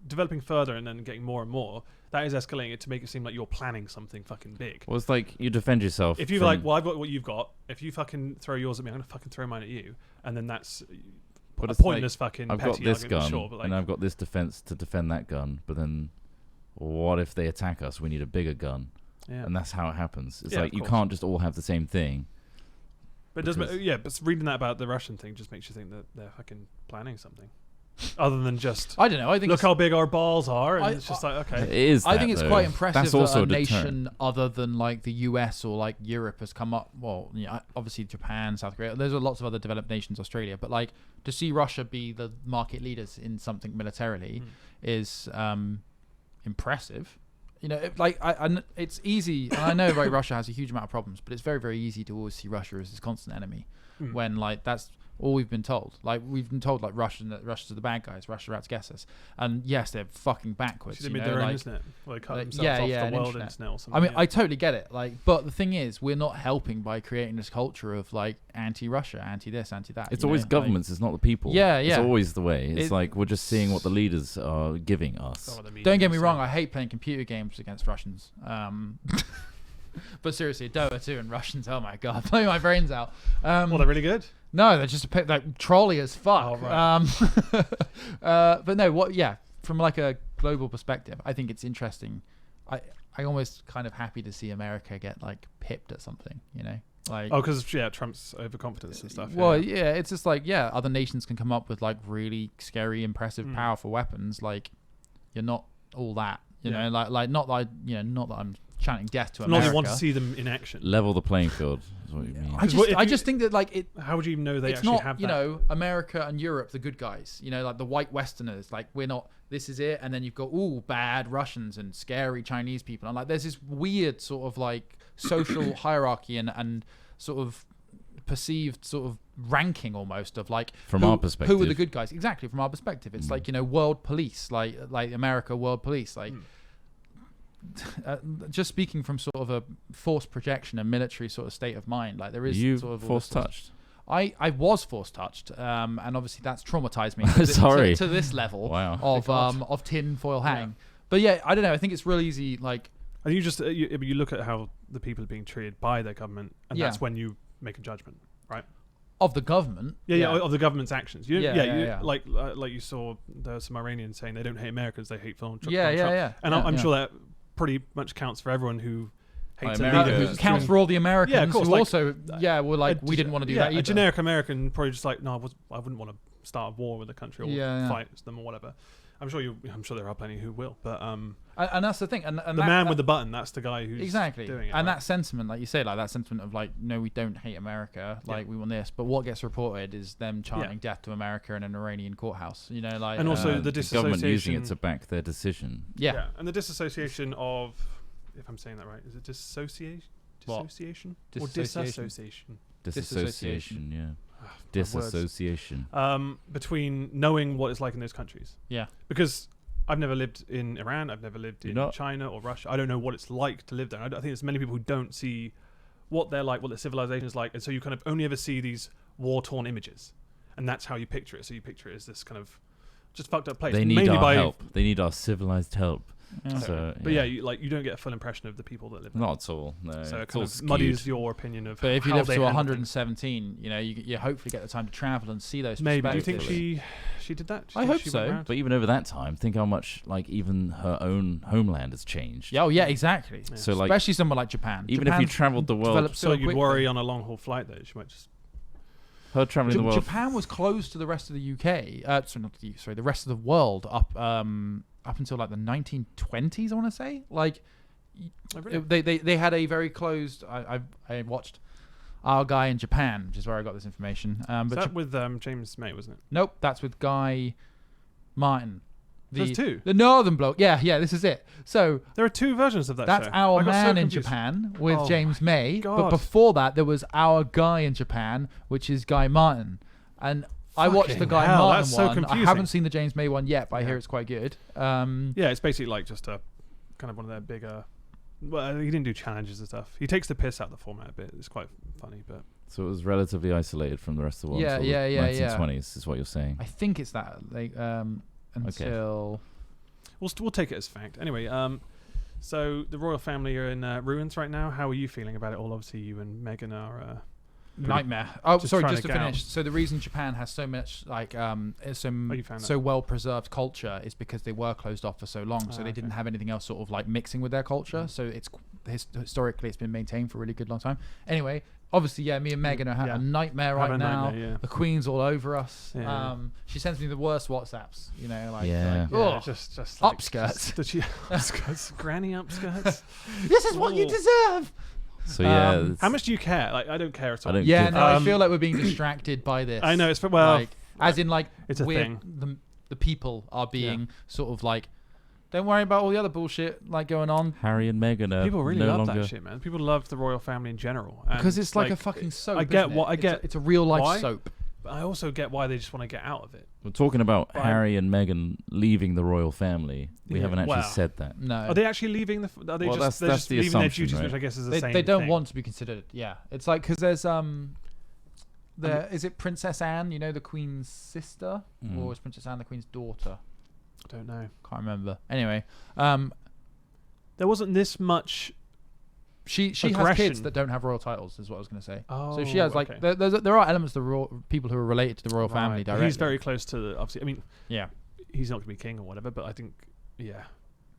developing further and then getting more and more, that is escalating it to make it seem like you're planning something fucking big. Well, it's like you defend yourself. If you're like, well, I've got what you've got. If you fucking throw yours at me, I'm gonna fucking throw mine at you, and then that's a pointless fucking. I've got this gun, but like, and I've got this defense to defend that gun. But then, what if they attack us? We need a bigger gun, and that's how it happens. It's like you can't just all have the same thing. But it does, but reading that about the Russian thing just makes you think that they're fucking planning something. Other than just, I don't know. I think look how big our balls are, and it's just like, okay. It is. I think it's quite impressive That's also that a deterrent. nation other than like the US or like Europe has come up. Well, obviously Japan, South Korea. There's lots of other developed nations, Australia, but like to see Russia be the market leaders in something militarily is impressive. It's easy. And I know, right? Russia has a huge amount of problems, but it's very, very easy to always see Russia as this constant enemy when like that's all we've been told. Like we've been told, like Russia's are the bad guys. Russia out to get us. And yes, they're fucking backwards. They made their own internet. Well, they cut themselves off the world internet or something. I mean, I totally get it. Like, but the thing is, we're not helping by creating this culture of like anti-Russia, anti-this, anti-that. It's always governments. It's not the people. Yeah. It's always the way. It's like we're just seeing what the leaders are giving us. Don't get me wrong. I hate playing computer games against Russians. But seriously, Dota 2 and Russians, oh my god, blowing my brains out. Well, they're really good. No, they're just like trolly as fuck. Oh, right. But no, from like a global perspective, I think it's interesting. I almost kind of happy to see America get like pipped at something, like because Trump's overconfidence and stuff. Well, it's just like other nations can come up with like really scary, impressive, powerful weapons. Like you're not all that, like not that not that I'm chanting death to America. Not you want to see them in action. Level the playing field is what you mean. I just think that like it. How would you even know they it's actually not, have that? America and Europe, the good guys. Like the white Westerners. Like we're not. This is it. And then you've got bad Russians and scary Chinese people. And like there's this weird sort of like social hierarchy and sort of perceived sort of ranking almost of like from our perspective, who are the good guys? Exactly, from our perspective. It's like world police, like America world police, like. Just speaking from sort of a force projection and military sort of state of mind, like there is sort of force touched. I was force touched, and obviously that's traumatized me to this level of tin foil hang. But I don't know. I think it's real easy. Like, and you just you look at how the people are being treated by their government, and that's when you make a judgment, right? Of the government, of the government's actions. Like you saw there were some Iranians saying they don't hate Americans, they hate Donald Trump. And I'm sure that pretty much counts for everyone who hates America. It counts for all the Americans of course, who also were like, we didn't want to do that either. A generic American probably just like, no, I wouldn't want to start a war with a country or fight them or whatever. I'm sure there are plenty who will, but and that's the thing. And the man with the button, that's the guy who's exactly doing it. And that sentiment, like you say, like that sentiment of like, no, we don't hate America, like we want this. But what gets reported is them chanting death to America in an Iranian courthouse. Like, and also the government using it to back their decision. Yeah, and the disassociation of, if I'm saying that right, is it dissociation? Disassociation or disassociation? Disassociation, yeah. Disassociation. Between knowing what it's like in those countries. Yeah. Because I've never lived in Iran. I've never lived in China or Russia. I don't know what it's like to live there. I think there's many people who don't see what they're like, what their civilization is like, and so you kind of only ever see these war-torn images, and that's how you picture it. So you picture it as this kind of just fucked up place. They need our help. They need our civilized help. Yeah. So, but you don't get a full impression of the people that live there. Not at all. No. So it kind of muddies your opinion of. But if you how live they to handle 117, you hopefully get the time to travel and see those. Maybe. Do you think she did that? I hope so. But even over that time, think how much like even her own homeland has changed. Yeah, exactly. Yeah. So like, especially somewhere like Japan. Even if you travelled the world, so you'd worry on a long haul flight though. She might just. Her travelling the world. Japan was closed to the rest of the UK. The rest of the world up until like the 1920s, I want to say. Like, they had a very closed. I watched Our Guy in Japan, which is where I got this information. But that with James May, wasn't it? Nope, that's with Guy Martin. There's two. The Northern bloke. Yeah, this is it. So there are two versions of that. That's show. Our Man in Japan with James May. But before that, there was Our Guy in Japan, which is Guy Martin. And I watched the Guy Martin one. Confusing. I haven't seen the James May one yet, but I hear it's quite good. It's basically like just a kind of one of their bigger. Well, he didn't do challenges and stuff. He takes the piss out of the format a bit. It's quite funny, but so it was relatively isolated from the rest of the world. Yeah. 1920s is what you're saying. I think it's that until we'll take it as fact. Anyway, so the royal family are in ruins right now. How are you feeling about it all? Obviously, you and Meghan are. Nightmare. Oh, sorry, just to finish. So the reason Japan has so much so well preserved culture is because they were closed off for so long, so they didn't have anything else sort of like mixing with their culture. So it's historically it's been maintained for a really good long time. Anyway, obviously, me and Megan are having a nightmare right now. The Queen's all over us. Yeah. She sends me the worst WhatsApps. Just upskirts. Did she upskirts? Granny upskirts. This is what you deserve. So how much do you care? Like, I don't care at all. I feel like we're being distracted by this. I know it's as in like it's a thing. The people are being sort of like, don't worry about all the other bullshit like going on. Harry and Meghan are people really love that shit, man. People love the royal family in general because it's like a fucking soap. I get it's a real life soap. But I also get why they just want to get out of it. We're talking about Harry and Meghan leaving the royal family. We haven't actually said that. No. Are they actually leaving Are they that's the leaving their duties, right? which I guess is the same They don't thing. want to be considered. Yeah, it's like because there's is it Princess Anne? You know, the Queen's sister, or is Princess Anne the Queen's daughter? I don't know. Can't remember. Anyway, there wasn't this much. She has kids that don't have royal titles, is what I was going to say. Oh, so she has like there are elements of the people who are related to the royal family directly. He's very close to obviously. I mean, he's not going to be king or whatever, but I think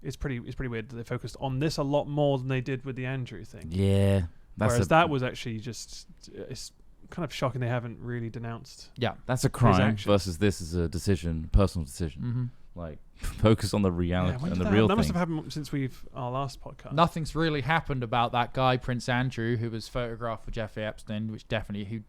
it's pretty weird that they focused on this a lot more than they did with the Andrew thing. Yeah, whereas that was actually just it's kind of shocking they haven't really denounced. Yeah, that's a crime versus this is a decision, personal decision. Mm-hmm. Like focus on the reality and the real thing. That must have happened since our last podcast. Nothing's really happened about that guy Prince Andrew who was photographed with Jeffrey Epstein, who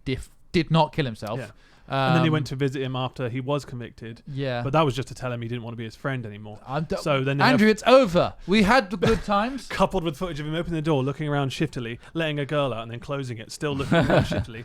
did not kill himself. Yeah. And then he went to visit him after he was convicted. Yeah, but that was just to tell him he didn't want to be his friend anymore. So then Andrew, it's over. We had the good times. Coupled with footage of him opening the door, looking around shiftily, letting a girl out, and then closing it, still looking around shiftily.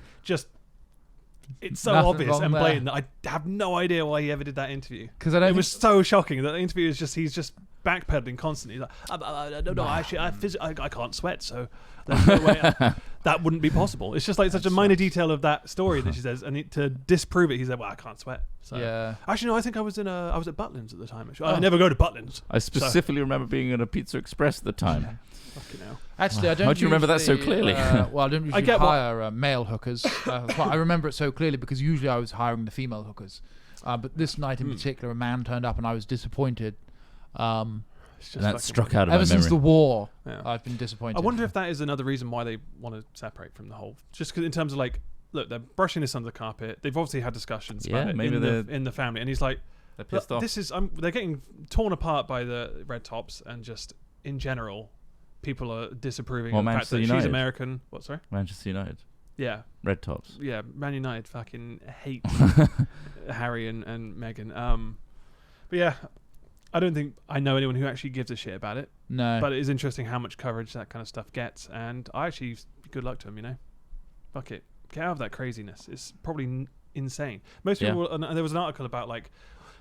It's so obvious and blatant that I have no idea why he ever did that interview. Because it was so shocking that the interview is he's just backpedaling constantly. He's like, I can't sweat, so there's no way that wouldn't be possible. It's just like such a minor detail of that story that she says, and to disprove it, he said, "Well, I can't sweat." So, actually, no, I think I was at Butlins at the time. Actually, I never go to Butlins. I specifically remember being in a Pizza Express at the time. Yeah. Fucking hell. Actually, I don't. How do you remember that so clearly? I don't usually hire male hookers. I remember it so clearly because usually I was hiring the female hookers. But this night in particular, a man turned up and I was disappointed. And that struck out of my memory. Ever since the war, I've been disappointed. I wonder if that is another reason why they want to separate from the whole. Just cause in terms of like, look, they're brushing this under the carpet. They've obviously had discussions about it in the family, and he's like, they're pissed off. This is they're getting torn apart by the red tops, and just in general, people are disapproving of the fact that she's American. What, sorry? Manchester United. Yeah. Red tops. Yeah, Man United fucking hate Harry and Meghan. But yeah, I don't think I know anyone who actually gives a shit about it. No. But it is interesting how much coverage that kind of stuff gets, and I actually, good luck to him, you know? Fuck it. Get out of that craziness. It's probably insane. Most people, and there was an article about like,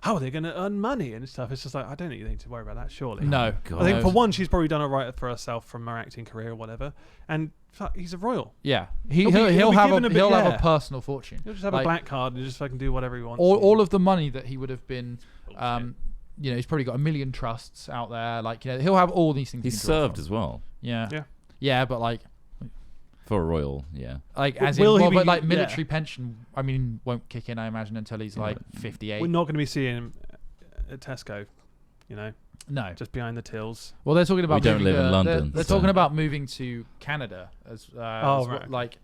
how are they going to earn money and stuff? It's just like, I don't think you need to worry about that, surely. No. God. I think for one, she's probably done it right for herself from her acting career or whatever. And fuck, he's a royal. Yeah, He'll he'll have given he'll have yeah. a personal fortune. He'll just have Like, a black card and just fucking do whatever he wants. all of the money that he would have been, he's probably got 1 million trusts out there. Like, he'll have all these things. He's served as well. Yeah, but like. For a royal, yeah. Like, as Will in, he well, be- but like yeah. military pension, I mean, won't kick in, I imagine, until he's like 58. We're not going to be seeing him at Tesco, No. just behind the tills. Well, they're talking about. We don't moving, live in London, They're so- talking about moving to Canada as, right. like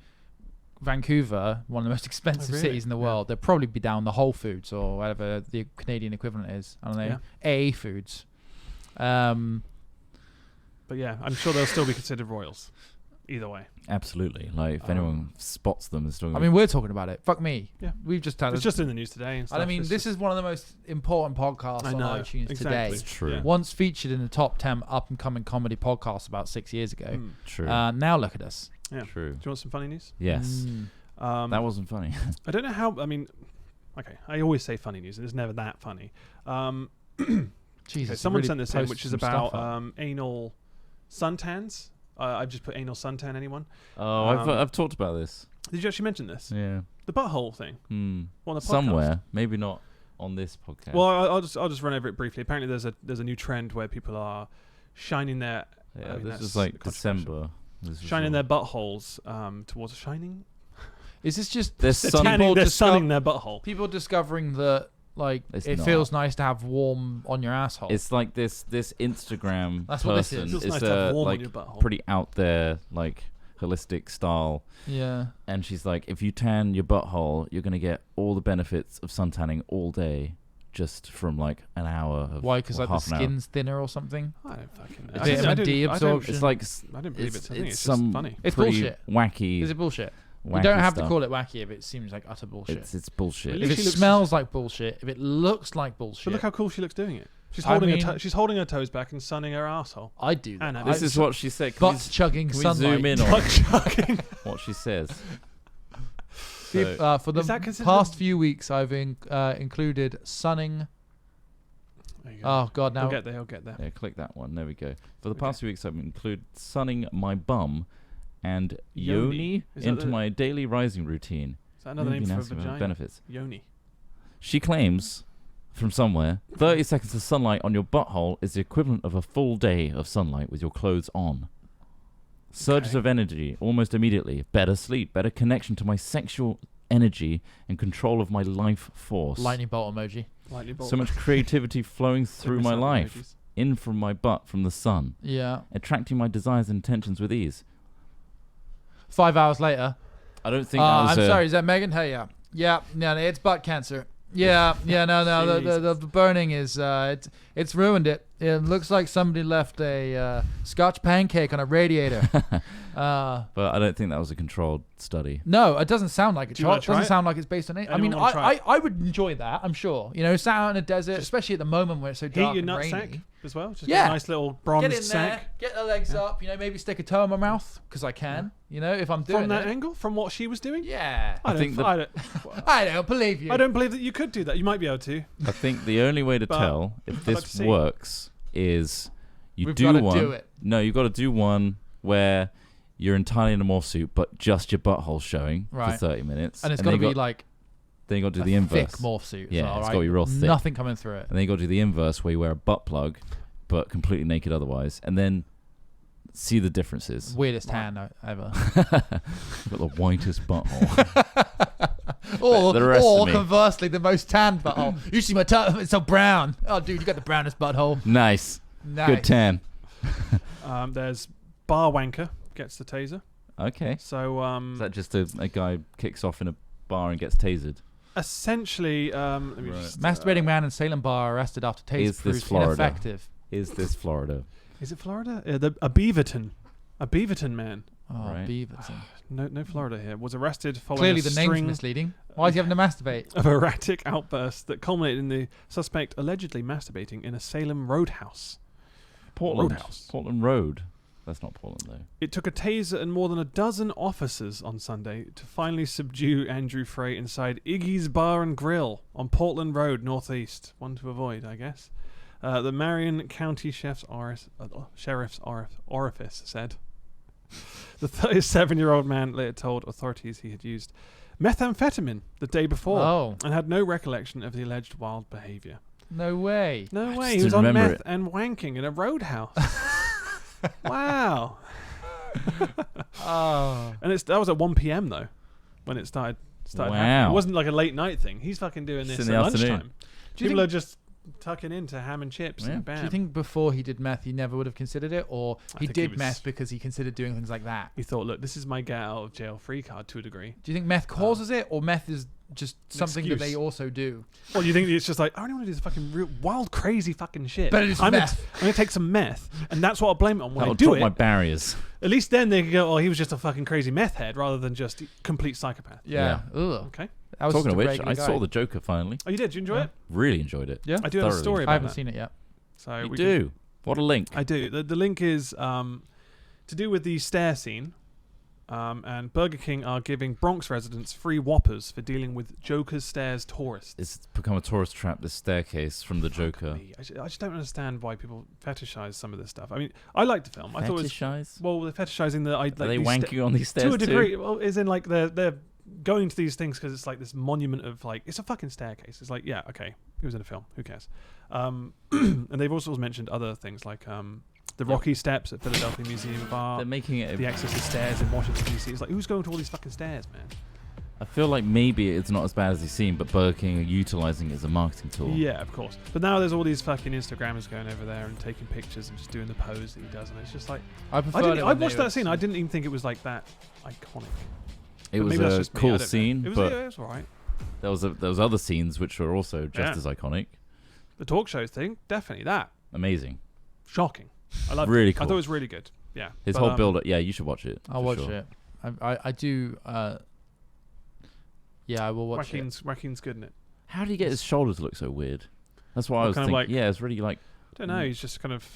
Vancouver, one of the most expensive really? cities in the world. They'll probably be down the Whole Foods or whatever the Canadian equivalent is. I don't know. AA Foods. But yeah, I'm sure they'll still be considered royals. Either way. Absolutely. Like, if anyone spots them, it's still. I mean, we're talking about it. Fuck me. Yeah. We've just had. It's just in the news today. And stuff. I mean, this is one of the most important podcasts on iTunes today. It's true. Yeah. Once featured in the top 10 up and coming comedy podcasts about 6 years ago. True. Now look at us. Yeah. True. Do you want some funny news? Yes. That wasn't funny. I don't know how. I mean, okay. I always say funny news, and it's never that funny. Jesus. Okay, someone really sent this in, posted which is some stuff about up. Anal suntans. I've just put anal suntan. Anyone? Oh, I've talked about this. Did you actually mention this? Yeah. The butthole thing. On the podcast? Somewhere, maybe not on this podcast. Well, I'll just run over it briefly. Apparently, there's a new trend where people are shining their. yeah, I mean, this that's is like controversial. December. Shining their buttholes towards shining. Is this just There's They're, sun. tanning, they're disco- sunning their butthole. people discovering that like It's it not. feels nice to have warm on your asshole? It's like this Instagram That's what this person is. Feels is nice to have warm on like your butthole. pretty out there, like holistic style. yeah. And she's like, if you tan your butthole, you're gonna get all the benefits of sun tanning all day, just from like an hour of. Why? Because or like the half an hour. skin's thinner or something. I don't fucking know. It's I don't- vitamin D I don't- absorption. It's like I don't believe it's it. I think it's it's some just funny. It's pretty bullshit. wacky. Is it bullshit? You wacky don't have to stuff. call it wacky if it seems like utter bullshit. It's bullshit. At If least it she looks- smells like bullshit, if it looks like But bullshit, look how cool she looks doing it. She's I holding mean- she's holding her toes back and sunning her asshole. I do that. Anna, This is what she said. Can butt chugging we sunlight. zoom in on Butt chugging. what she says? For So, the Is that considered- past few weeks, I've included sunning. There you go. Oh God, now I'll get there. I'll get there. yeah, click that one. There we go. For the past few weeks, I've included sunning my bum and yoni Is that into the- my daily rising routine. Is that another name Maybe for a nasty about vagina? benefits. Yoni. She claims from somewhere 30 seconds of sunlight on your butthole is the equivalent of a full day of sunlight with your clothes on. Surges Okay. of energy almost immediately. Better sleep, better connection to my sexual energy and control of my life force. lightning bolt emoji. Lightning bolt. So much creativity flowing Don't through miss my out on life, emojis. in from my butt, from the sun, Yeah. attracting my desires and intentions with ease. 5 hours later. I don't think that I'm was sorry. Is that Megan? Hey, yeah. Yeah. No, it's butt cancer. Yeah. Yeah. No. The burning is it's ruined it. It looks like somebody left a Scotch pancake on a radiator. But I don't think that was a controlled study. No, it doesn't sound like it. Do you wanna It try doesn't it? sound like it's based on it. I Anyone mean, wanna try it? I would enjoy that. I'm sure. Sat out in a desert, especially at the moment where it's so Heat dark your and rainy. nutsack as well. Just Yeah. a nice little bronze Get in sack. there, get the legs up. Maybe stick a toe in my mouth because I can. If I'm doing From that it. angle, from what she was doing. Yeah. I think don't. the- I I don't believe you. don't believe that you could do that. You might be able to. I think the only way to But tell if I'd like to this see. works is you We've do gotta one. do it. No, you've got to do one where you're entirely in a morph suit, but just your butthole showing for Right. 30 minutes. And it's then got to you be like then you got to do a the inverse. thick morph suit. Yeah, as well, it's right? gotta be real thick. Nothing coming through it. And then you got to do the inverse where you wear a butt plug, but completely naked otherwise, and then see the differences. Weirdest hand ever. Got the whitest butthole. or The rest of me. conversely, the most tanned butthole. You see my tongue? It's so brown. Oh, dude, you got the brownest butthole. Nice. Nice. Good tan. There's Bar Wanker gets the taser. Okay. So Is that just a guy kicks off in a bar and gets tasered? essentially, let me Right. just, Masturbating man in Salem bar arrested after taser Is this proves Florida? ineffective. Is this Florida? Is it Florida? A Beaverton man. Oh, Right. Beaverton. No Florida here. Was arrested following Clearly, a the name's string misleading. Why is he having to masturbate? of erratic outbursts that culminated in the suspect allegedly masturbating in a Salem roadhouse. Portland. Roadhouse. Portland Road. That's not Portland, though. It took a taser and more than a dozen officers on Sunday to finally subdue Andrew Frey inside Iggy's Bar and Grill on Portland Road, northeast. One to avoid, I guess. The Marion County Sheriff's Orifice said. The 37-year-old man later told authorities he had used methamphetamine the day before and had no recollection of the alleged wild behaviour. No way. No way. He was on meth and wanking in a roadhouse. Wow. And that was at 1 p.m. though, when it started happening. It wasn't like a late night thing. He's fucking doing this at lunchtime. People are just tucking into ham and chips and bam. Do you think before he did meth, he never would have considered it, or he did meth because he considered doing things like that? He thought, look, this is my get out of jail free card to a degree. Do you think meth causes it, or meth is just something that they also do? Well, you think it's just like, I only want to do this fucking real wild, crazy fucking shit. But it's meth. I'm going to take some meth, and that's what I'll blame it on when I do drop it. my barriers. At least then they can go, oh, he was just a fucking crazy meth head rather than just complete psychopath. Yeah. Okay. Talking of which, I saw The Joker finally. Oh, you did? Did you enjoy it? Really enjoyed it. Yeah. I do have a story about I haven't seen it yet. So you do? What a link. I do. The link is to do with the stair scene. And Burger King are giving Bronx residents free Whoppers for dealing with Joker's Stairs tourists. It's become a tourist trap, this staircase from the Joker. I just don't understand why people fetishize some of this stuff. I mean, I liked the film. I thought it was, well, they're fetishizing the... Like, are they wanking on these stairs to a degree? too? Well, is in like they're going to these things because it's like this monument of like, it's a fucking staircase. It's like, yeah, okay, it was in a film. Who cares? And they've also mentioned other things like... the Rocky Steps at Philadelphia Museum of Art. They're making it... The Exorcist Stairs in Washington, D.C. It's like, who's going to all these fucking stairs, man? I feel like maybe it's not as bad as they seem, but Burger King are utilising it as a marketing tool. Yeah, of course. But now there's all these fucking Instagrammers going over there and taking pictures and just doing the pose that he does, and it's just like... I watched that scene. I didn't even think it was like that iconic. It was a cool scene, but it was alright. There was other scenes which were also just as iconic. The talk show thing, definitely that. Amazing. Shocking. I loved really it. cool. I thought it was really good. Yeah. His whole build up. Yeah, you should watch it. I'll watch it. I do. Yeah, I will watch it. Joaquin's good in it. How did he get his shoulder to look so weird? That's why I was thinking. Like, yeah, it's really like. I don't know. He's just kind of.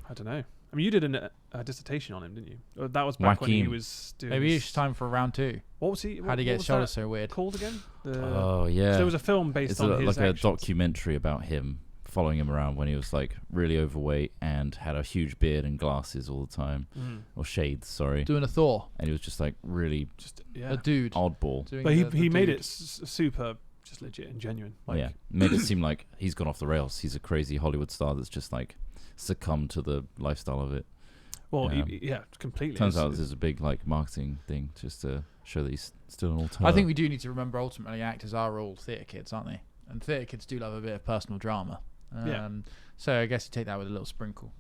I don't know. I mean, you did a dissertation on him, didn't you? That was back when he was doing. Maybe it's time for round 2. What was he? How did he get his shoulder so weird? Called again? Oh yeah. So there was a film based on his like actions. a documentary about him, following him around when he was like really overweight and had a huge beard and glasses all the time, or shades. Sorry. Doing a Thor. And he was just like really a dude. Oddball. But he made it super just legit and genuine. Like, made it seem like he's gone off the rails. He's a crazy Hollywood star that's just like succumbed to the lifestyle of it. Well, completely. Turns out this is a big like marketing thing just to show that he's still an alternative. I think we do need to remember ultimately actors are all theatre kids, aren't they? And theatre kids do love a bit of personal drama. So I guess you take that with a little sprinkle.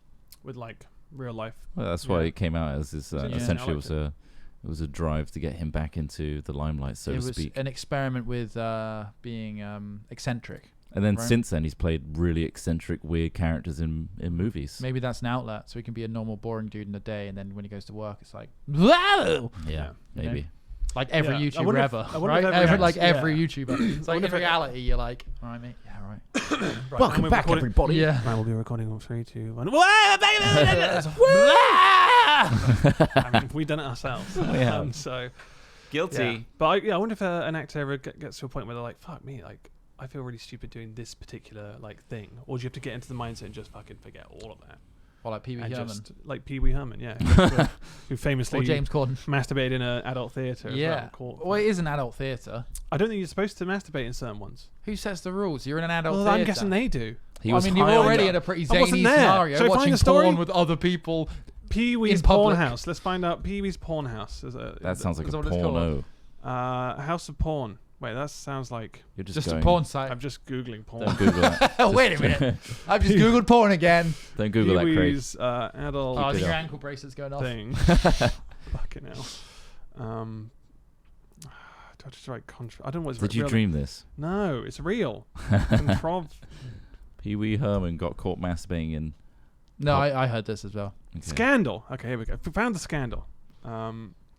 With like real life. Well, that's why it came out as this. Essentially, it was a drive to get him back into the limelight, so to speak. It was an experiment with being eccentric. And then since then, he's played really eccentric, weird characters in movies. Maybe that's an outlet, so he can be a normal, boring dude in a day, and then when he goes to work, it's like, whoa! Yeah, maybe. You know? Like every YouTuber ever, right? Every YouTuber. It's like in reality, you're like, all right, mate. Yeah, all right. Right, welcome back, everybody. Yeah. Right, we'll be recording on 3, 2, 1. I mean, we've done it ourselves. So guilty. Yeah. But I wonder if an actor ever gets to a point where they're like, fuck me, like, I feel really stupid doing this particular like thing, or do you have to get into the mindset and just fucking forget all of that? Or like Pee Wee Herman, like Pee Wee Herman, who famously or James Corden masturbated in an adult theatre. Yeah, well, it is an adult theatre. I don't think you're supposed to masturbate in certain ones. Who sets the rules? You're in an adult theatre. I'm guessing they do. I mean, you're already in a pretty zany scenario, watching porn with other people. Pee Wee's Porn House. Let's find out Pee Wee's Porn House. That sounds like a porno. House of Porn. Wait, that sounds like... You're just a porn site. I'm just Googling porn. Don't Google that. Wait a minute. I've just Googled porn again. Don't Google that, Craig. Pee-wee's adult... Oh, your ankle bracelet's going off. Thing. Fucking hell. Do I just write... I don't know what's... Did you dream this? No, it's real. Pee Wee Herman got caught masturbating in... No, I heard this as well. Okay. Scandal. Okay, here we go. We found the scandal.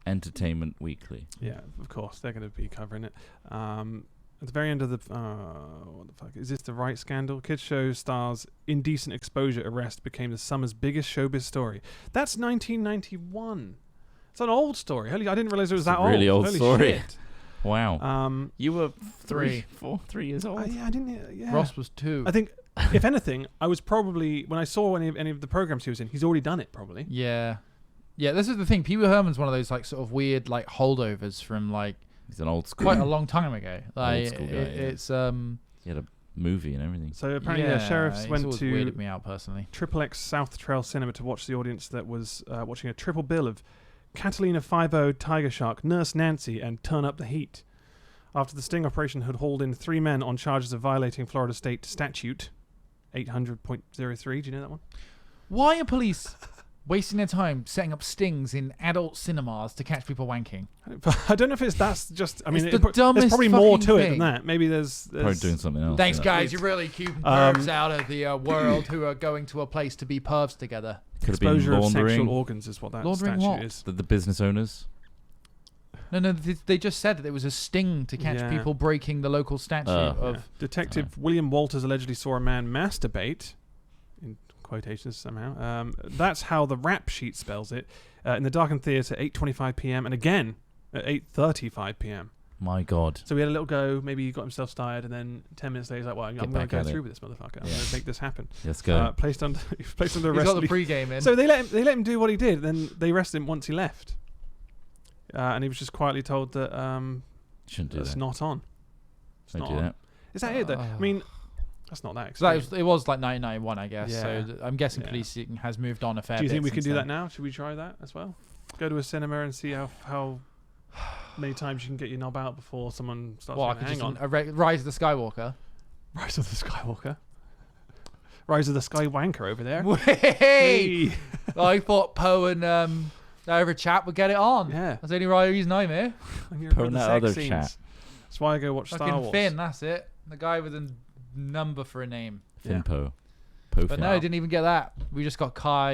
Entertainment Weekly. Yeah, of course. They're going to be covering it. At the very end of the what the fuck is this? The right scandal? Kids show stars indecent exposure arrest became the summer's biggest showbiz story. That's 1991. It's an old story. Holy, I didn't realize it was that old. Really old Holy story. Shit. Wow. You were 3 years old. Yeah, I didn't. Yeah. Ross was 2. I think, if anything, I was probably when I saw any of the programs he was in. He's already done it, probably. Yeah. Yeah, this is the thing. Pee Wee Herman's one of those like sort of weird like holdovers from like He's an old school. quite a long time ago. Like Old school guy, it's He had a movie and everything. So apparently, sheriffs he's went always to weirded me out personally. XXX South Trail Cinema to watch the audience that was watching a triple bill of Catalina 5-0, Tiger Shark, Nurse Nancy, and Turn Up the Heat. After the sting operation had hauled in 3 men on charges of violating Florida State Statute 800.03. Do you know that one? Why are police wasting their time setting up stings in adult cinemas to catch people wanking? I don't know if that's just. I mean, It's the dumbest there's probably more to fucking it than thing. that. Maybe there's Probably doing something else. Thanks, yeah. guys. You're really keeping pervs out of the world who are going to a place to be pervs together. Could have been exposure of sexual laundering organs is what that Laundering statute what? is. the business owners. No, they just said that it was a sting to catch Yeah. people breaking the local statute of. Yeah. Detective William Walters allegedly saw a man masturbate, in quotations somehow. That's how the rap sheet spells it. In the darkened theatre at 8:25 p.m. and again at 8:35 p.m. My God. So we had a little go. Maybe he got himself started, and then 10 minutes later, he's like, "Well, I'm going to back go at through it. with this motherfucker. I'm Yeah. going to make this happen." Let's go. Placed under He's arrest. got the pre-game in. So they let him do what he did. Then they arrested him once he left, and he was just quietly told that Shouldn't do it's that. not on. It's Don't not do on. that. Is that it? Though? I mean, that's not that So extreme. it was like 1991, I guess. Yeah. So I'm guessing Yeah. policing has moved on a fair bit. Do you think we can since do then. that now? Should we try that as well? Go to a cinema and see how many times you can get your knob out before someone starts Well, I going, could hang just on. Rise of the Skywalker. Rise of the Skywalker. Rise of the Sky Wanker over there. Hey! I thought Poe and that other chap would get it on. Yeah. That's the only right reason I'm here. I'm here Poe for and the that sex other scenes. chap. That's why I go watch Star Fucking Wars. Finn, that's it. The guy with a number for a name. Yeah. Finpo. But no, I didn't even get that. We just got Kai.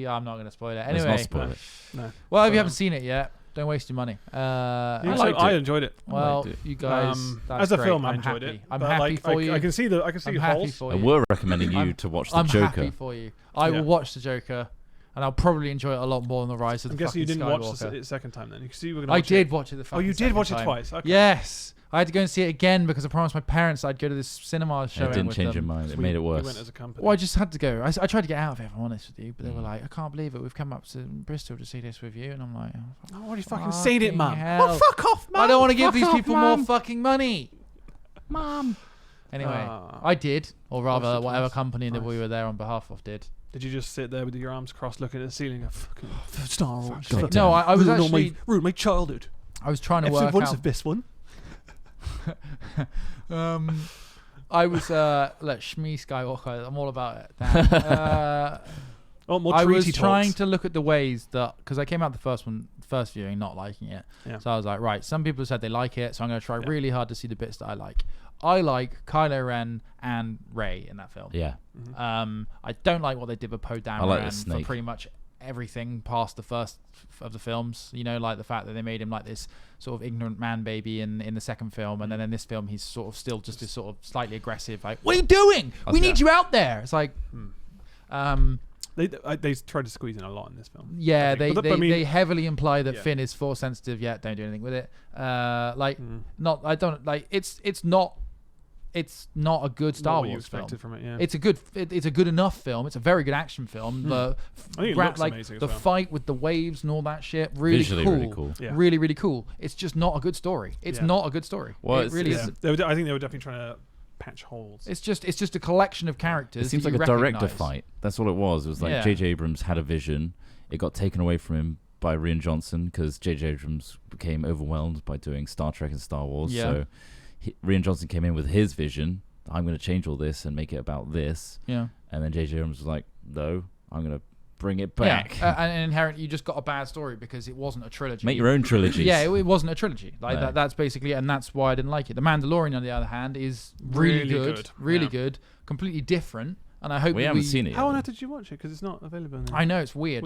I'm not going to spoil it. Let's Anyway, not spoil it. No. well, if you haven't seen it yet, don't waste your money. I enjoyed it. Well, liked it. you guys, that's as a great. film, I I'm enjoyed happy. it. I'm but, happy like, for you. I can see I'm the happy holes. for And you. we're recommending you I'm- to watch The I'm Joker. happy for you. I Yeah. will watch The Joker, and I'll probably enjoy it a lot more than The Rise of I'm the guessing you fucking didn't watch Skywalker. it second time then. You see, you were gonna I watch did it. watch it the Oh, fucking you did second watch it time. twice. Okay. Yes. I had to go and see it again because I promised my parents I'd go to this cinema showing It didn't with change your them. mind. It We- made it We worse. went as a company. Well, I just had to go. I tried to get out of it, if I'm honest with you, but they were like, I can't believe it. We've come up to Bristol to see this with you. And I'm like, I've already fucking seen it, Mum. hell. Oh, fuck off, Mum. I don't want to give Fuck these off, people Mum. more fucking money. Mom. Anyway, Ah. I did, or rather, Watched it whatever twice. company that Nice. we were there on behalf of did. Did you just sit there with your arms crossed looking at the ceiling and fucking Star Wars? God Fuck. damn. No, I was Ruined all actually, ruined my childhood. I was trying to Episode work once out. of this one. I was look, Shmi Skywalker. I'm all about it. Damn. Oh, more I was treaty trying talks. to look at the ways that, because I came out the first viewing not liking it. Yeah. So I was like, right, some people said they like it, so I'm going to try Yeah. really hard to see the bits that I like. I like Kylo Ren and Rey in that film. Yeah. I don't like what they did with Poe Dameron I like the for snake. pretty much everything past the first of the films. You know, like the fact that they made him like this sort of ignorant man baby in the second film, and then in this film he's sort of still just this sort of slightly aggressive, like, what are you doing? We need you out there. It's like, They tried to squeeze in a lot in this film. yeah, I think. But I mean- they heavily imply that Yeah. Finn is force sensitive. Yet don't do anything with it. Not I don't like it's not a good Star Not what you Wars film. expected from it. Yeah. It's a good it's a good enough film. It's a very good action film. The I think it looks amazing as the well. fight with the waves and all that shit, really Visually cool. really cool. Yeah. Really, really cool. It's just not a good story. It's Yeah. not a good story. Well, it really yeah. isn't. I think they were definitely trying to patch holes. It's just a collection of characters. It seems that like a you director recognise. fight. That's all it was. It was like Yeah. J.J. Abrams had a vision. It got taken away from him by Rian Johnson because J.J. Abrams became overwhelmed by doing Star Trek and Star Wars. Yeah. So Rian Johnson came in with his vision. I'm going to change all this and make it about this. Yeah. And then J.J. Abrams was like, no, I'm going to bring it back. Yeah. And inherently, you just got a bad story because it wasn't a trilogy. Make your own trilogies. Yeah, it wasn't a trilogy. Like No. that's basically, and that's why I didn't like it. The Mandalorian, on the other hand, is really Really good, good. really Yeah. good, completely different. and I hope we haven't seen it yet. How on earth did you watch it? Because it's not available. I know, it's weird.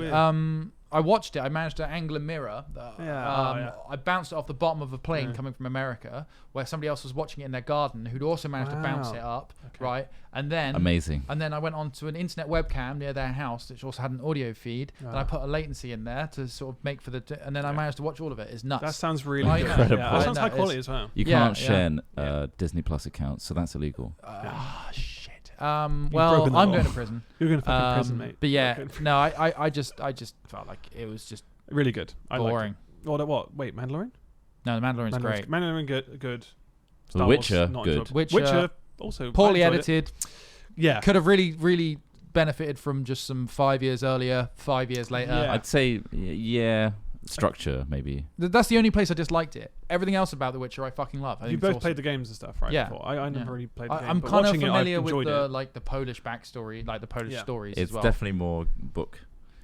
I watched it. I managed to angle a mirror. I bounced it off the bottom of a plane coming from America, where somebody else was watching it in their garden, who'd also managed to bounce it up, right? And then amazing. And then I went onto an internet webcam near their house, which also had an audio feed, and I put a latency in there to sort of make for the. And then I managed to watch all of it. It's nuts. That sounds really incredible. That sounds high quality as well. You can't share Disney Plus accounts, so that's illegal. Shit. Well, I'm going to prison. You're going to fucking prison, mate. But yeah, no, I just felt like it was just really good. Boring. What? Wait, Mandalorian? No, the Mandalorian's great. Mandalorian good. The Witcher, good. Witcher also poorly edited. Yeah, could have really benefited from just some 5 years earlier, 5 years later. Yeah. I'd say structure maybe. That's the only place I disliked it. Everything else about The Witcher I fucking love. You both played the games and stuff, right? Yeah. Before. I never really played the game. I'm kind of familiar with the Polish backstory, like the Polish stories it's as well. Definitely more book.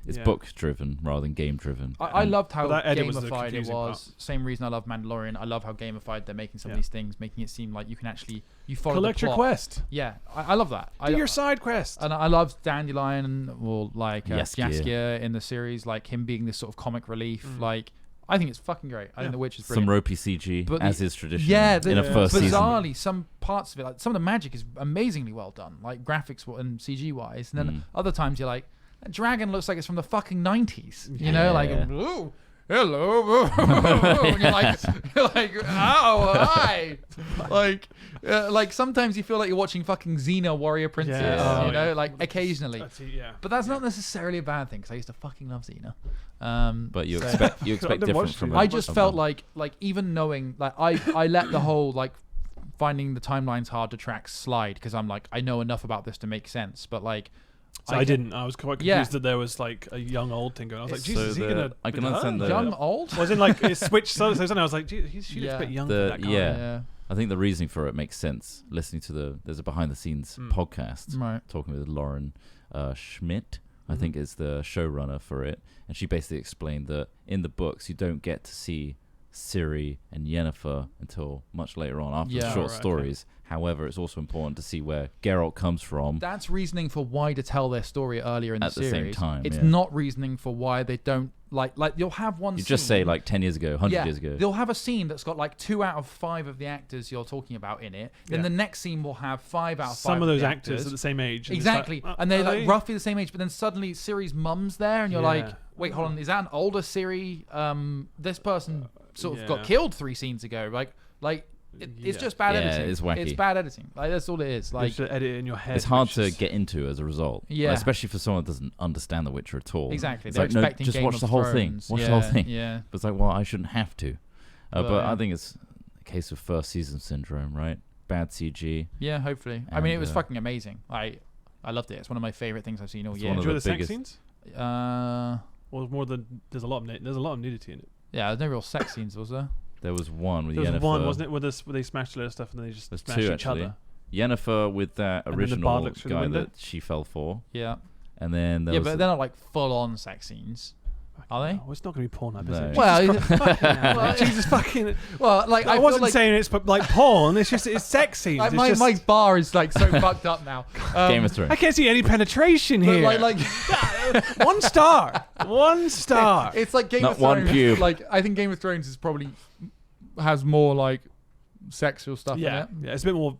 It's book driven rather than game driven. I loved how gamified it was. Part. Same reason I love Mandalorian. I love how gamified they're making some of these things, making it seem like you can actually follow collect the plot. your quest. Yeah, I love that. Do your side quest. And I love Dandelion or like Jaskier in the series, like him being this sort of comic relief. Like I think it's fucking great. I think The Witch is brilliant. Some ropey CG, as is tradition. Yeah, in a first season. Bizarrely, some parts of it, like some of the magic is amazingly well done, like graphics and CG wise. And then other times you're like, that dragon looks like it's from the fucking 90s. You know, like, ooh, hello. And you're like, oh, hi. Like sometimes you feel like you're watching fucking Xena Warrior Princess. You know, like occasionally. But that's not necessarily a bad thing because I used to fucking love Xena. But you expect different from it. I just felt like even knowing, like I let the whole like finding the timelines hard to track slide because I'm like I know enough about this to make sense. But like. So I didn't. I was quite confused that there was like a young old thing going. I was like, Jesus, is he gonna? I can understand the young old. Wasn't like it switched so suddenly. I was like, she looks a bit young for that guy. I think the reasoning for it makes sense. Listening to there's a behind the scenes podcast talking with Lauren Schmidt, I think is the showrunner for it, and she basically explained that in the books you don't get to see Ciri and Yennefer until much later on after the short stories. However, it's also important to see where Geralt comes from. That's reasoning for why to tell their story earlier in the series. At the same time, it's not reasoning for why they don't like you'll have one. You just say like 10 years ago, 100 years ago. They'll have a scene that's got like 2 out of 5 of the actors you're talking about in it. Then the next scene will have 5 out of 5. Some of those actors at the same age. Exactly, and they're like roughly the same age. But then suddenly Ciri's mum's there, and you're like, wait, hold on, is that an older Ciri? This person sort of got killed 3 scenes ago. It's just bad editing. It's wacky. It's bad editing. Like that's all it is. Like you should edit it in your head. It's hard to get into as a result. Yeah, like, especially for someone that doesn't understand The Witcher at all. Exactly. It's They're like, expecting just Game watch of the whole Thrones. thing. Watch the whole thing. Yeah. But it's like, well, I shouldn't have to. But I think it's a case of first season syndrome, right? Bad CG. Yeah, hopefully. I mean, it was fucking amazing. I loved it. It's one of my favorite things I've seen all year. Enjoy the sex scenes? Well, more than there's a lot of nudity in it. Yeah, there's no real sex scenes, was there? There was one with Yennefer. There was one, wasn't it, where they smashed a lot of stuff and then they just smashed each other. Yennefer with that original guy that she fell for. Yeah. And then there was but they're not like full-on sex scenes. Are they? Well, it's not going to be porn, is it? Well, Jesus fucking. Well, like I wasn't saying it's like porn. It's just it's sex scenes. Like my bar is like so fucked up now. Game of Thrones. I can't see any penetration here. Like 1 star. 1 star. It's like Game not of Thrones. One pube. Like I think Game of Thrones is probably has more like sexual stuff in it. Yeah, it's a bit more.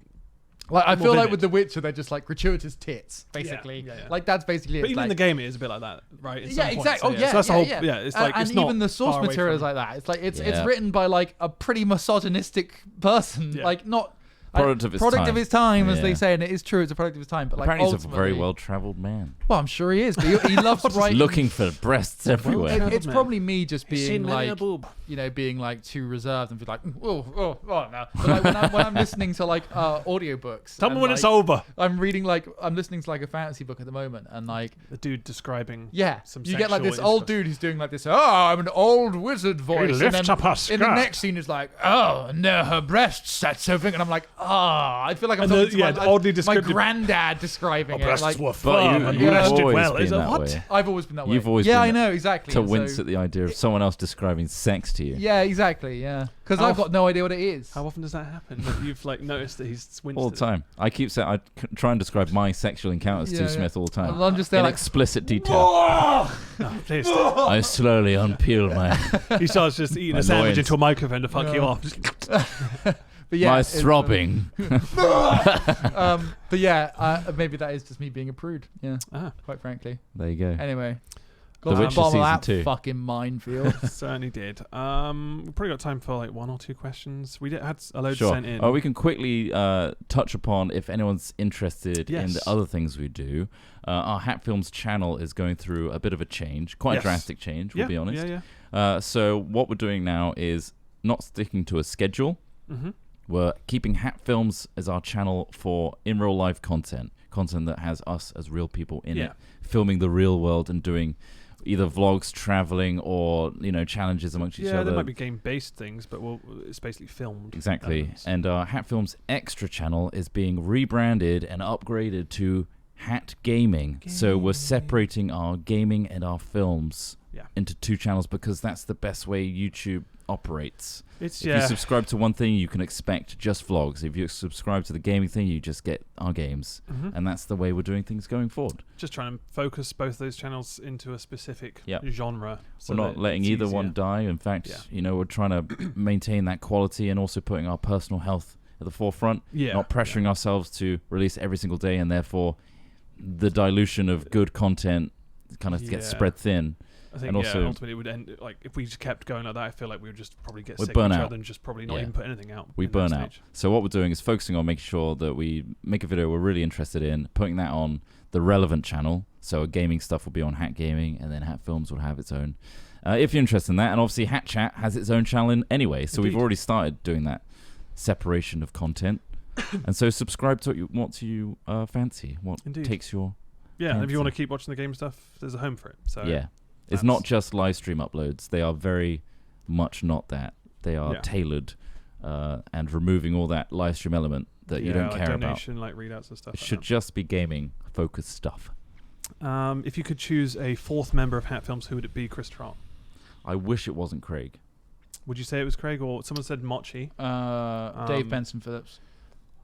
Like I feel like with The Witcher, they're just like gratuitous tits, basically. Yeah. Like that's basically it. But even in the game, it is a bit like that, right? Exactly. So that's the whole. Yeah, it's like and it's not even the source material is like that. It's like it's written by like a pretty misogynistic person, like not. Product of his time, as they say, and it is true. It's a product of his time, but apparently like he's a very well-travelled man. Well, I'm sure he is. But he loves writing. Looking for breasts everywhere. It's probably me just being like, being like too reserved and be like, oh no. But like when I'm listening to like audiobooks, tell me when it's over. I'm listening to like a fantasy book at the moment, and like the dude describing. Some you get like this old dude who's doing like this. Oh, I'm an old wizard voice. He lifts up her skirt. And the next scene is like, oh no, her breasts. That's so big, and I'm like. I feel like I'm And talking to oddly my descriptive. granddad describing it. Like, were But you rested always well. been Is that what? way. I've always been that way. You've always yeah, been I that- know exactly. To and wince so- at the idea of someone else describing sex to you. Yeah, exactly. Yeah, because How I've got no idea what it is. How often does that happen? That you've like noticed that he's winced All at the it? time. I keep saying try and describe my sexual encounters Yeah, to yeah. Smith all the time. And I'm just there in like, explicit detail. Oh, please. I slowly unpeel my He starts just eating a sandwich Annoyance. into a microphone to fuck you Yeah. off. but yeah, my it's, throbbing. but yeah, maybe that is just me being a prude. Yeah, Ah, quite frankly. There you go. Anyway, The got to Witcher the bottom season of that 2. fucking minefield. certainly did. We've probably got time for like one or two questions. We had a load Sure. sent in. We can quickly touch upon if anyone's interested in the Yes. other things we do. Our Hat Films channel is going through a bit of a change, quite a Yes. drastic change, we'll be honest. Yeah. So what we're doing now is not sticking to a schedule. Mm-hmm. We're keeping Hat Films as our channel for in real life content that has us as real people in Yeah. it, filming the real world and doing either vlogs, traveling, or challenges amongst each Yeah, other. there might be game-based things, but it's basically filmed. Exactly. elements. And our Hat Films Extra channel is being rebranded and upgraded to Hat Gaming. So we're separating our gaming and our films into two channels because that's the best way YouTube operates. If you subscribe to one thing, you can expect just vlogs. If you subscribe to the gaming thing, you just get our games. Mhm. And that's the way we're doing things going forward. Just trying to focus both those channels into a specific genre. So we're not that letting it's either easier. one die. In fact, we're trying to maintain that quality and also putting our personal health at the forefront. Not pressuring ourselves to release every single day, and therefore the dilution of good content kind of gets spread thin. I think and also, ultimately it would end like if we just kept going like that. I feel like we would just probably get we'd sick burn of each out. other and just probably not even put anything out. We in that burn out. stage. So what we're doing is focusing on making sure that we make a video we're really interested in, putting that on the relevant channel. So gaming stuff will be on Hat Gaming, and then Hat Films will have its own. If you're interested in that, and obviously Hat Chat has its own channel anyway. So we've already started doing that separation of content. And so subscribe to what you fancy, what takes your and if you want to keep watching the game stuff, there's a home for it. So it's not just live stream uploads. They are very much not that. They are tailored and removing all that live stream element that you don't care donation, about. Like readouts and stuff. It should just be gaming focused stuff. If you could choose a fourth member of Hat Films, who would it be? Chris Trott. I wish it wasn't Craig. Would you say it was Craig, or someone said Mochi? Dave Benson Phillips.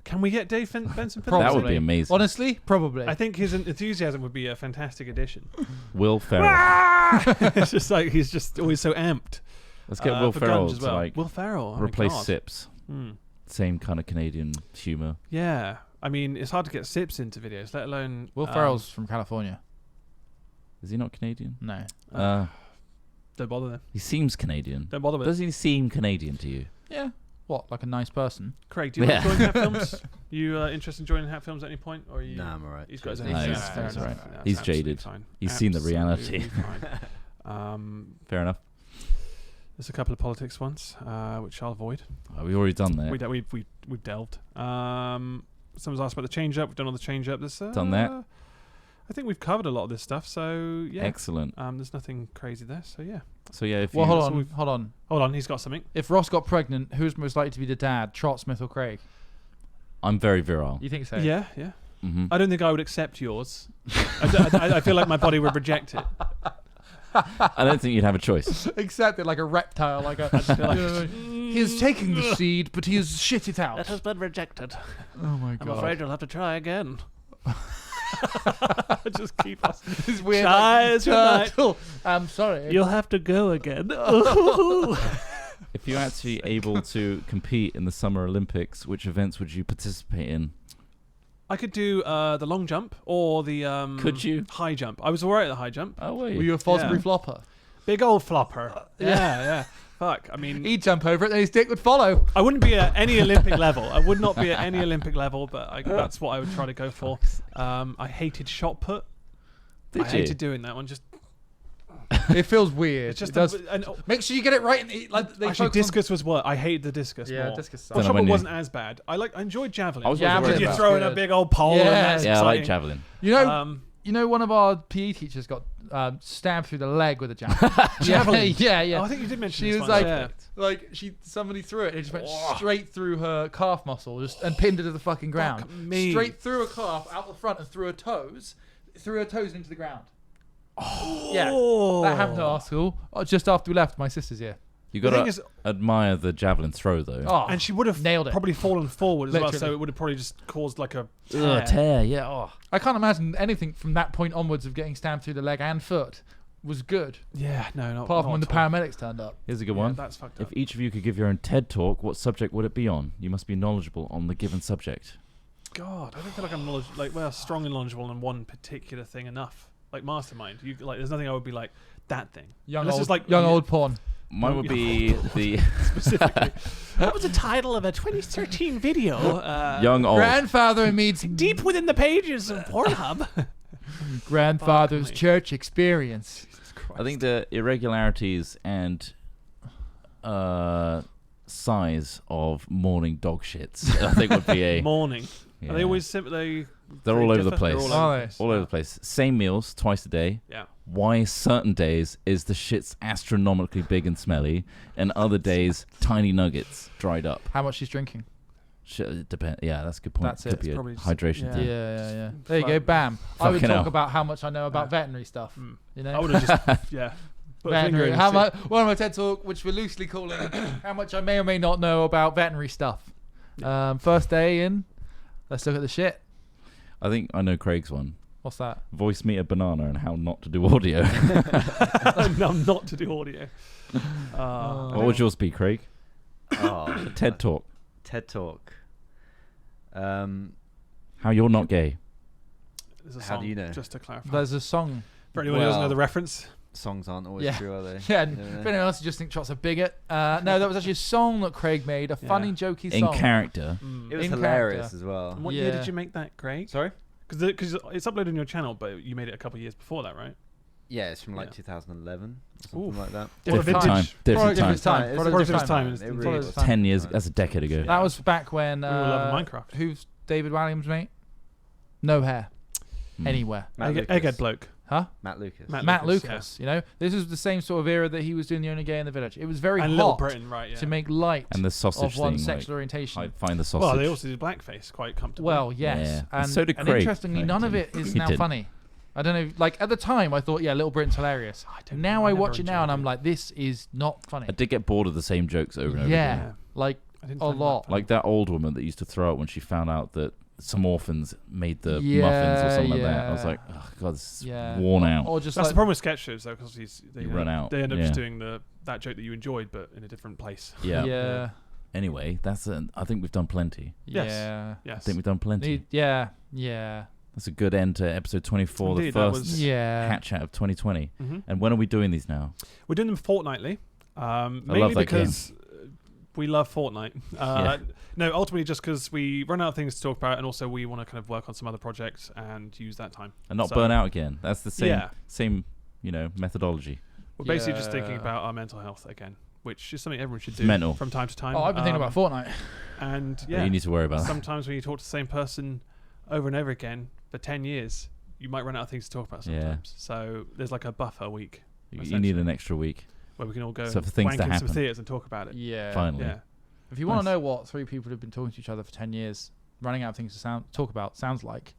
Can we get Dave Benson Phillips? That would be amazing. Honestly, probably. I think his enthusiasm would be a fantastic addition. Will Ferrell. It's just like he's just always so amped. Let's get Will Ferrell as well. to like Will Ferrell replace Sips. Hmm. Same kind of Canadian humor. Yeah, I mean it's hard to get Sips into videos, let alone Will Ferrell's from California. Is he not Canadian? No. Don't bother then. He seems Canadian. Don't bother with Does he seem Canadian to you? Yeah. What? Like a nice person? Craig, do you want to join Hat Films? You interested in joining Hat Films at any point, or are you? Nah, I'm alright. He's got his own. No, thing. he's Fair enough. right. That's He's absolutely jaded. fine. He's seen the reality. Absolutely fine. Fair enough. There's a couple of politics ones, which I'll avoid. We've already done that. We've delved. Someone's asked about the change up. We've done all the change up. Done that. I think we've covered a lot of this stuff. So yeah, excellent. There's nothing crazy there. So yeah. So yeah, if well, you hold on. He's got something. If Ross got pregnant, who's most likely to be the dad, Trott, Smith, or Craig? I'm very virile. You think so? Yeah, yeah. Mm-hmm. I don't think I would accept yours. I feel like my body would reject it. I don't think you'd have a choice. Accept it like a reptile, like a. He is taking the seed, but he has shit it out. It has been rejected. Oh my god! I'm afraid you'll have to try again. Just keep us. This weird Tries turtle. I'm sorry. You'll have to go again. If you're actually able to compete in the Summer Olympics, which events would you participate in? I could do the long jump or the Could you? high jump. I was alright at the high jump. Oh wait. Were you a Fosbury Yeah. flopper? Big old flopper. Yeah. Fuck. I mean, He'd jump over it, then his dick would follow. I wouldn't be at any Olympic level. I would not be at any Olympic level, but that's what I would try to go for. I hated shot put. Did I hated doing that one. Just It feels weird. it's just It does. Make sure you get it right. And like they actually, focus on- discus was what I hated the discus. Yeah, more. discus sucks. Well, Don't know shot when put you- wasn't as bad. I enjoyed javelin. I was Javelin worried You're was about. throwing good. a big old pole. Yeah. And that's Yeah, I like exciting. javelin. You know, one of our PE teachers got stabbed through the leg with a javelin. yeah. Oh, I think you did mention She this was one. like, somebody threw it. It just went straight through her calf muscle, and pinned her to the fucking ground. Fuck me. Straight through her calf, out the front, and through her toes into the ground. Oh. Yeah, that happened at our school just after we left. My sister's here. You got to admire the javelin throw, though. Oh, and she would have nailed it. Probably fallen forward as Literally. well, so it would have probably just caused like a tear. Yeah. Oh. I can't imagine anything from that point onwards of getting stabbed through the leg and foot was good. Yeah, no, not Apart from when the at all. paramedics turned up. Here's a good one. That's fucked up. If each of you could give your own TED talk, what subject would it be on? You must be knowledgeable on the given subject. God, I don't feel like I'm strong and knowledgeable on one particular thing enough. Like Mastermind, there's nothing I would be like that thing. Young Unless old porn. Mine would be the specifically. What was the title of a 2013 video? young old. Grandfather meets Deep within the pages of Pornhub. grandfather's Fuck me. church experience. I think the irregularities and size of morning dog shits, I think would be a... Morning. Yeah. Are they always They're all all over the place. All All over the place. Same meals twice a day. Yeah. Why certain days is the shit's astronomically big and smelly, and other days tiny nuggets dried up. How much she's drinking. It depends. Yeah, that's a good point. That's Could it. be It's a probably just- hydration yeah. thing. Yeah. There you go. Bam. I would Fucking talk hell. about how much I know about veterinary stuff. You know. I would have just put a finger Veterinary. in How it. much? One of my TED talk, which we're loosely calling "How much I may or may not know about veterinary stuff." First day in. Let's look at the shit. I think I know Craig's one. What's that? Voice meet a banana and how not to do audio. No, not to do audio. What would yours be, Craig? Oh, TED talk. TED talk. How you're not gay. There's a How song, do you know? Just to clarify. There's a song. For anyone who doesn't know Well- the reference. Songs aren't always Yeah. true, are they? Yeah. You never If know. anyone else just think Trott's a bigot. No, that was actually a song that Craig made. A funny, jokey In song. character. It was In hilarious character. as well. And what year Yeah. did you make that, Craig? Sorry? Because it's uploaded on your channel, but you made it a couple of years before that, right? Yeah, it's from like Yeah. 2011 or something Oof. like that. Different Different time. time. Different Product time. of its time. It's Product a of its different time. time. It really Product of was. its time. 10 years. That's a decade ago. That was back when. We were loving Minecraft. Who's David Walliams, mate? No hair. Mm. Anywhere. Matt Lucas. Egghead bloke. Huh? Matt Lucas. Matt Lucas, Lucas. You know, this is the same sort of era that he was doing The Only Gay in the Village. It was very And Little hot Britain, right, yeah. to make light And the sausage of one's thing. sexual orientation. I find the sausage. Well, they also did blackface quite comfortably. Well, yes. Yeah. And, And so did and Craig. interestingly, none of it is He now didn't. funny. I don't know. Like, at the time, I thought, yeah, Little Britain's hilarious. Now I never watch it now and enjoyed I'm like, this is not funny. I did get bored of the same jokes over and over Yeah. again. Yeah. Like, I didn't a find that lot. funny. Like that old woman that used to throw up when she found out that some orphans made the Yeah, muffins or something like that. I was yeah. like, oh, God, this is Yeah. worn out. Or just That's like, the problem with sketch shows, though, because they You run out, They end up yeah. just doing that joke that you enjoyed, but in a different place. Yeah. yeah. Anyway, I think we've done plenty. Yes. Yeah. I Yes. think we've done plenty. Yeah. That's a good end to episode 24, Indeed, the that first was- Yeah. Hat Chat of 2020. Mhm. And when are we doing these now? We're doing them fortnightly, mainly love that because we love Fortnite. Yeah. No, ultimately just because we run out of things to talk about, and also we want to kind of work on some other projects and use that time. And not So, burn out again. That's the Yeah. same methodology. We're basically just thinking Yeah. about our mental health again, which is something everyone should do Mental. from time to time. Oh, I've been thinking about Fortnite. And Yeah. yeah, You need to worry about that. sometimes when you talk to the same person over and over again for 10 years, you might run out of things to talk about Yeah. sometimes. So there's like a buffer week You need an extra week. where we can all go So and for things wank to in some happen. theatres and talk about it. Yeah. Finally. Yeah. If you want to Nice. know what three people who've been talking to each other for 10 years, running out of things to talk about sounds like,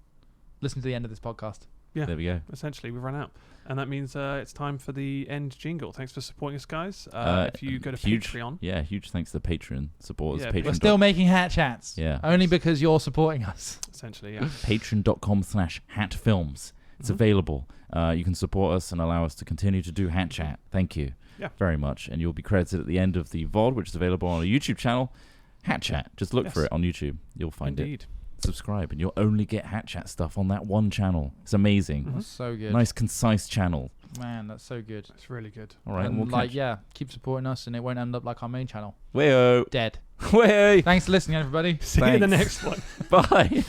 listen to the end of this podcast. Yeah. There we go. Essentially, we've run out. And that means it's time for the end jingle. Thanks for supporting us, guys. If you go to Patreon. Yeah, huge thanks to the Patreon supporters. Yeah, Patreon We're still making hat chats. Yeah. Only because you're supporting us. Essentially, yeah. Patreon.com/hatfilms. It's Mhm. available. You can support us and allow us to continue to do Hat Chat. Thank you Yeah. very much. And you'll be credited at the end of the VOD, which is available on our YouTube channel, Hat Chat. Just look for Yes. it on YouTube. You'll find it. Indeed. Subscribe, and you'll only get Hat Chat stuff on that one channel. It's amazing. Mhm. That's so good. Nice, concise channel. Man, that's so good. It's really good. All right, And we'll like, catch. yeah, keep supporting us and it won't end up like our main channel. Way-o. Dead. Way. Thanks for listening, everybody. See you in the Thanks. next one. Bye.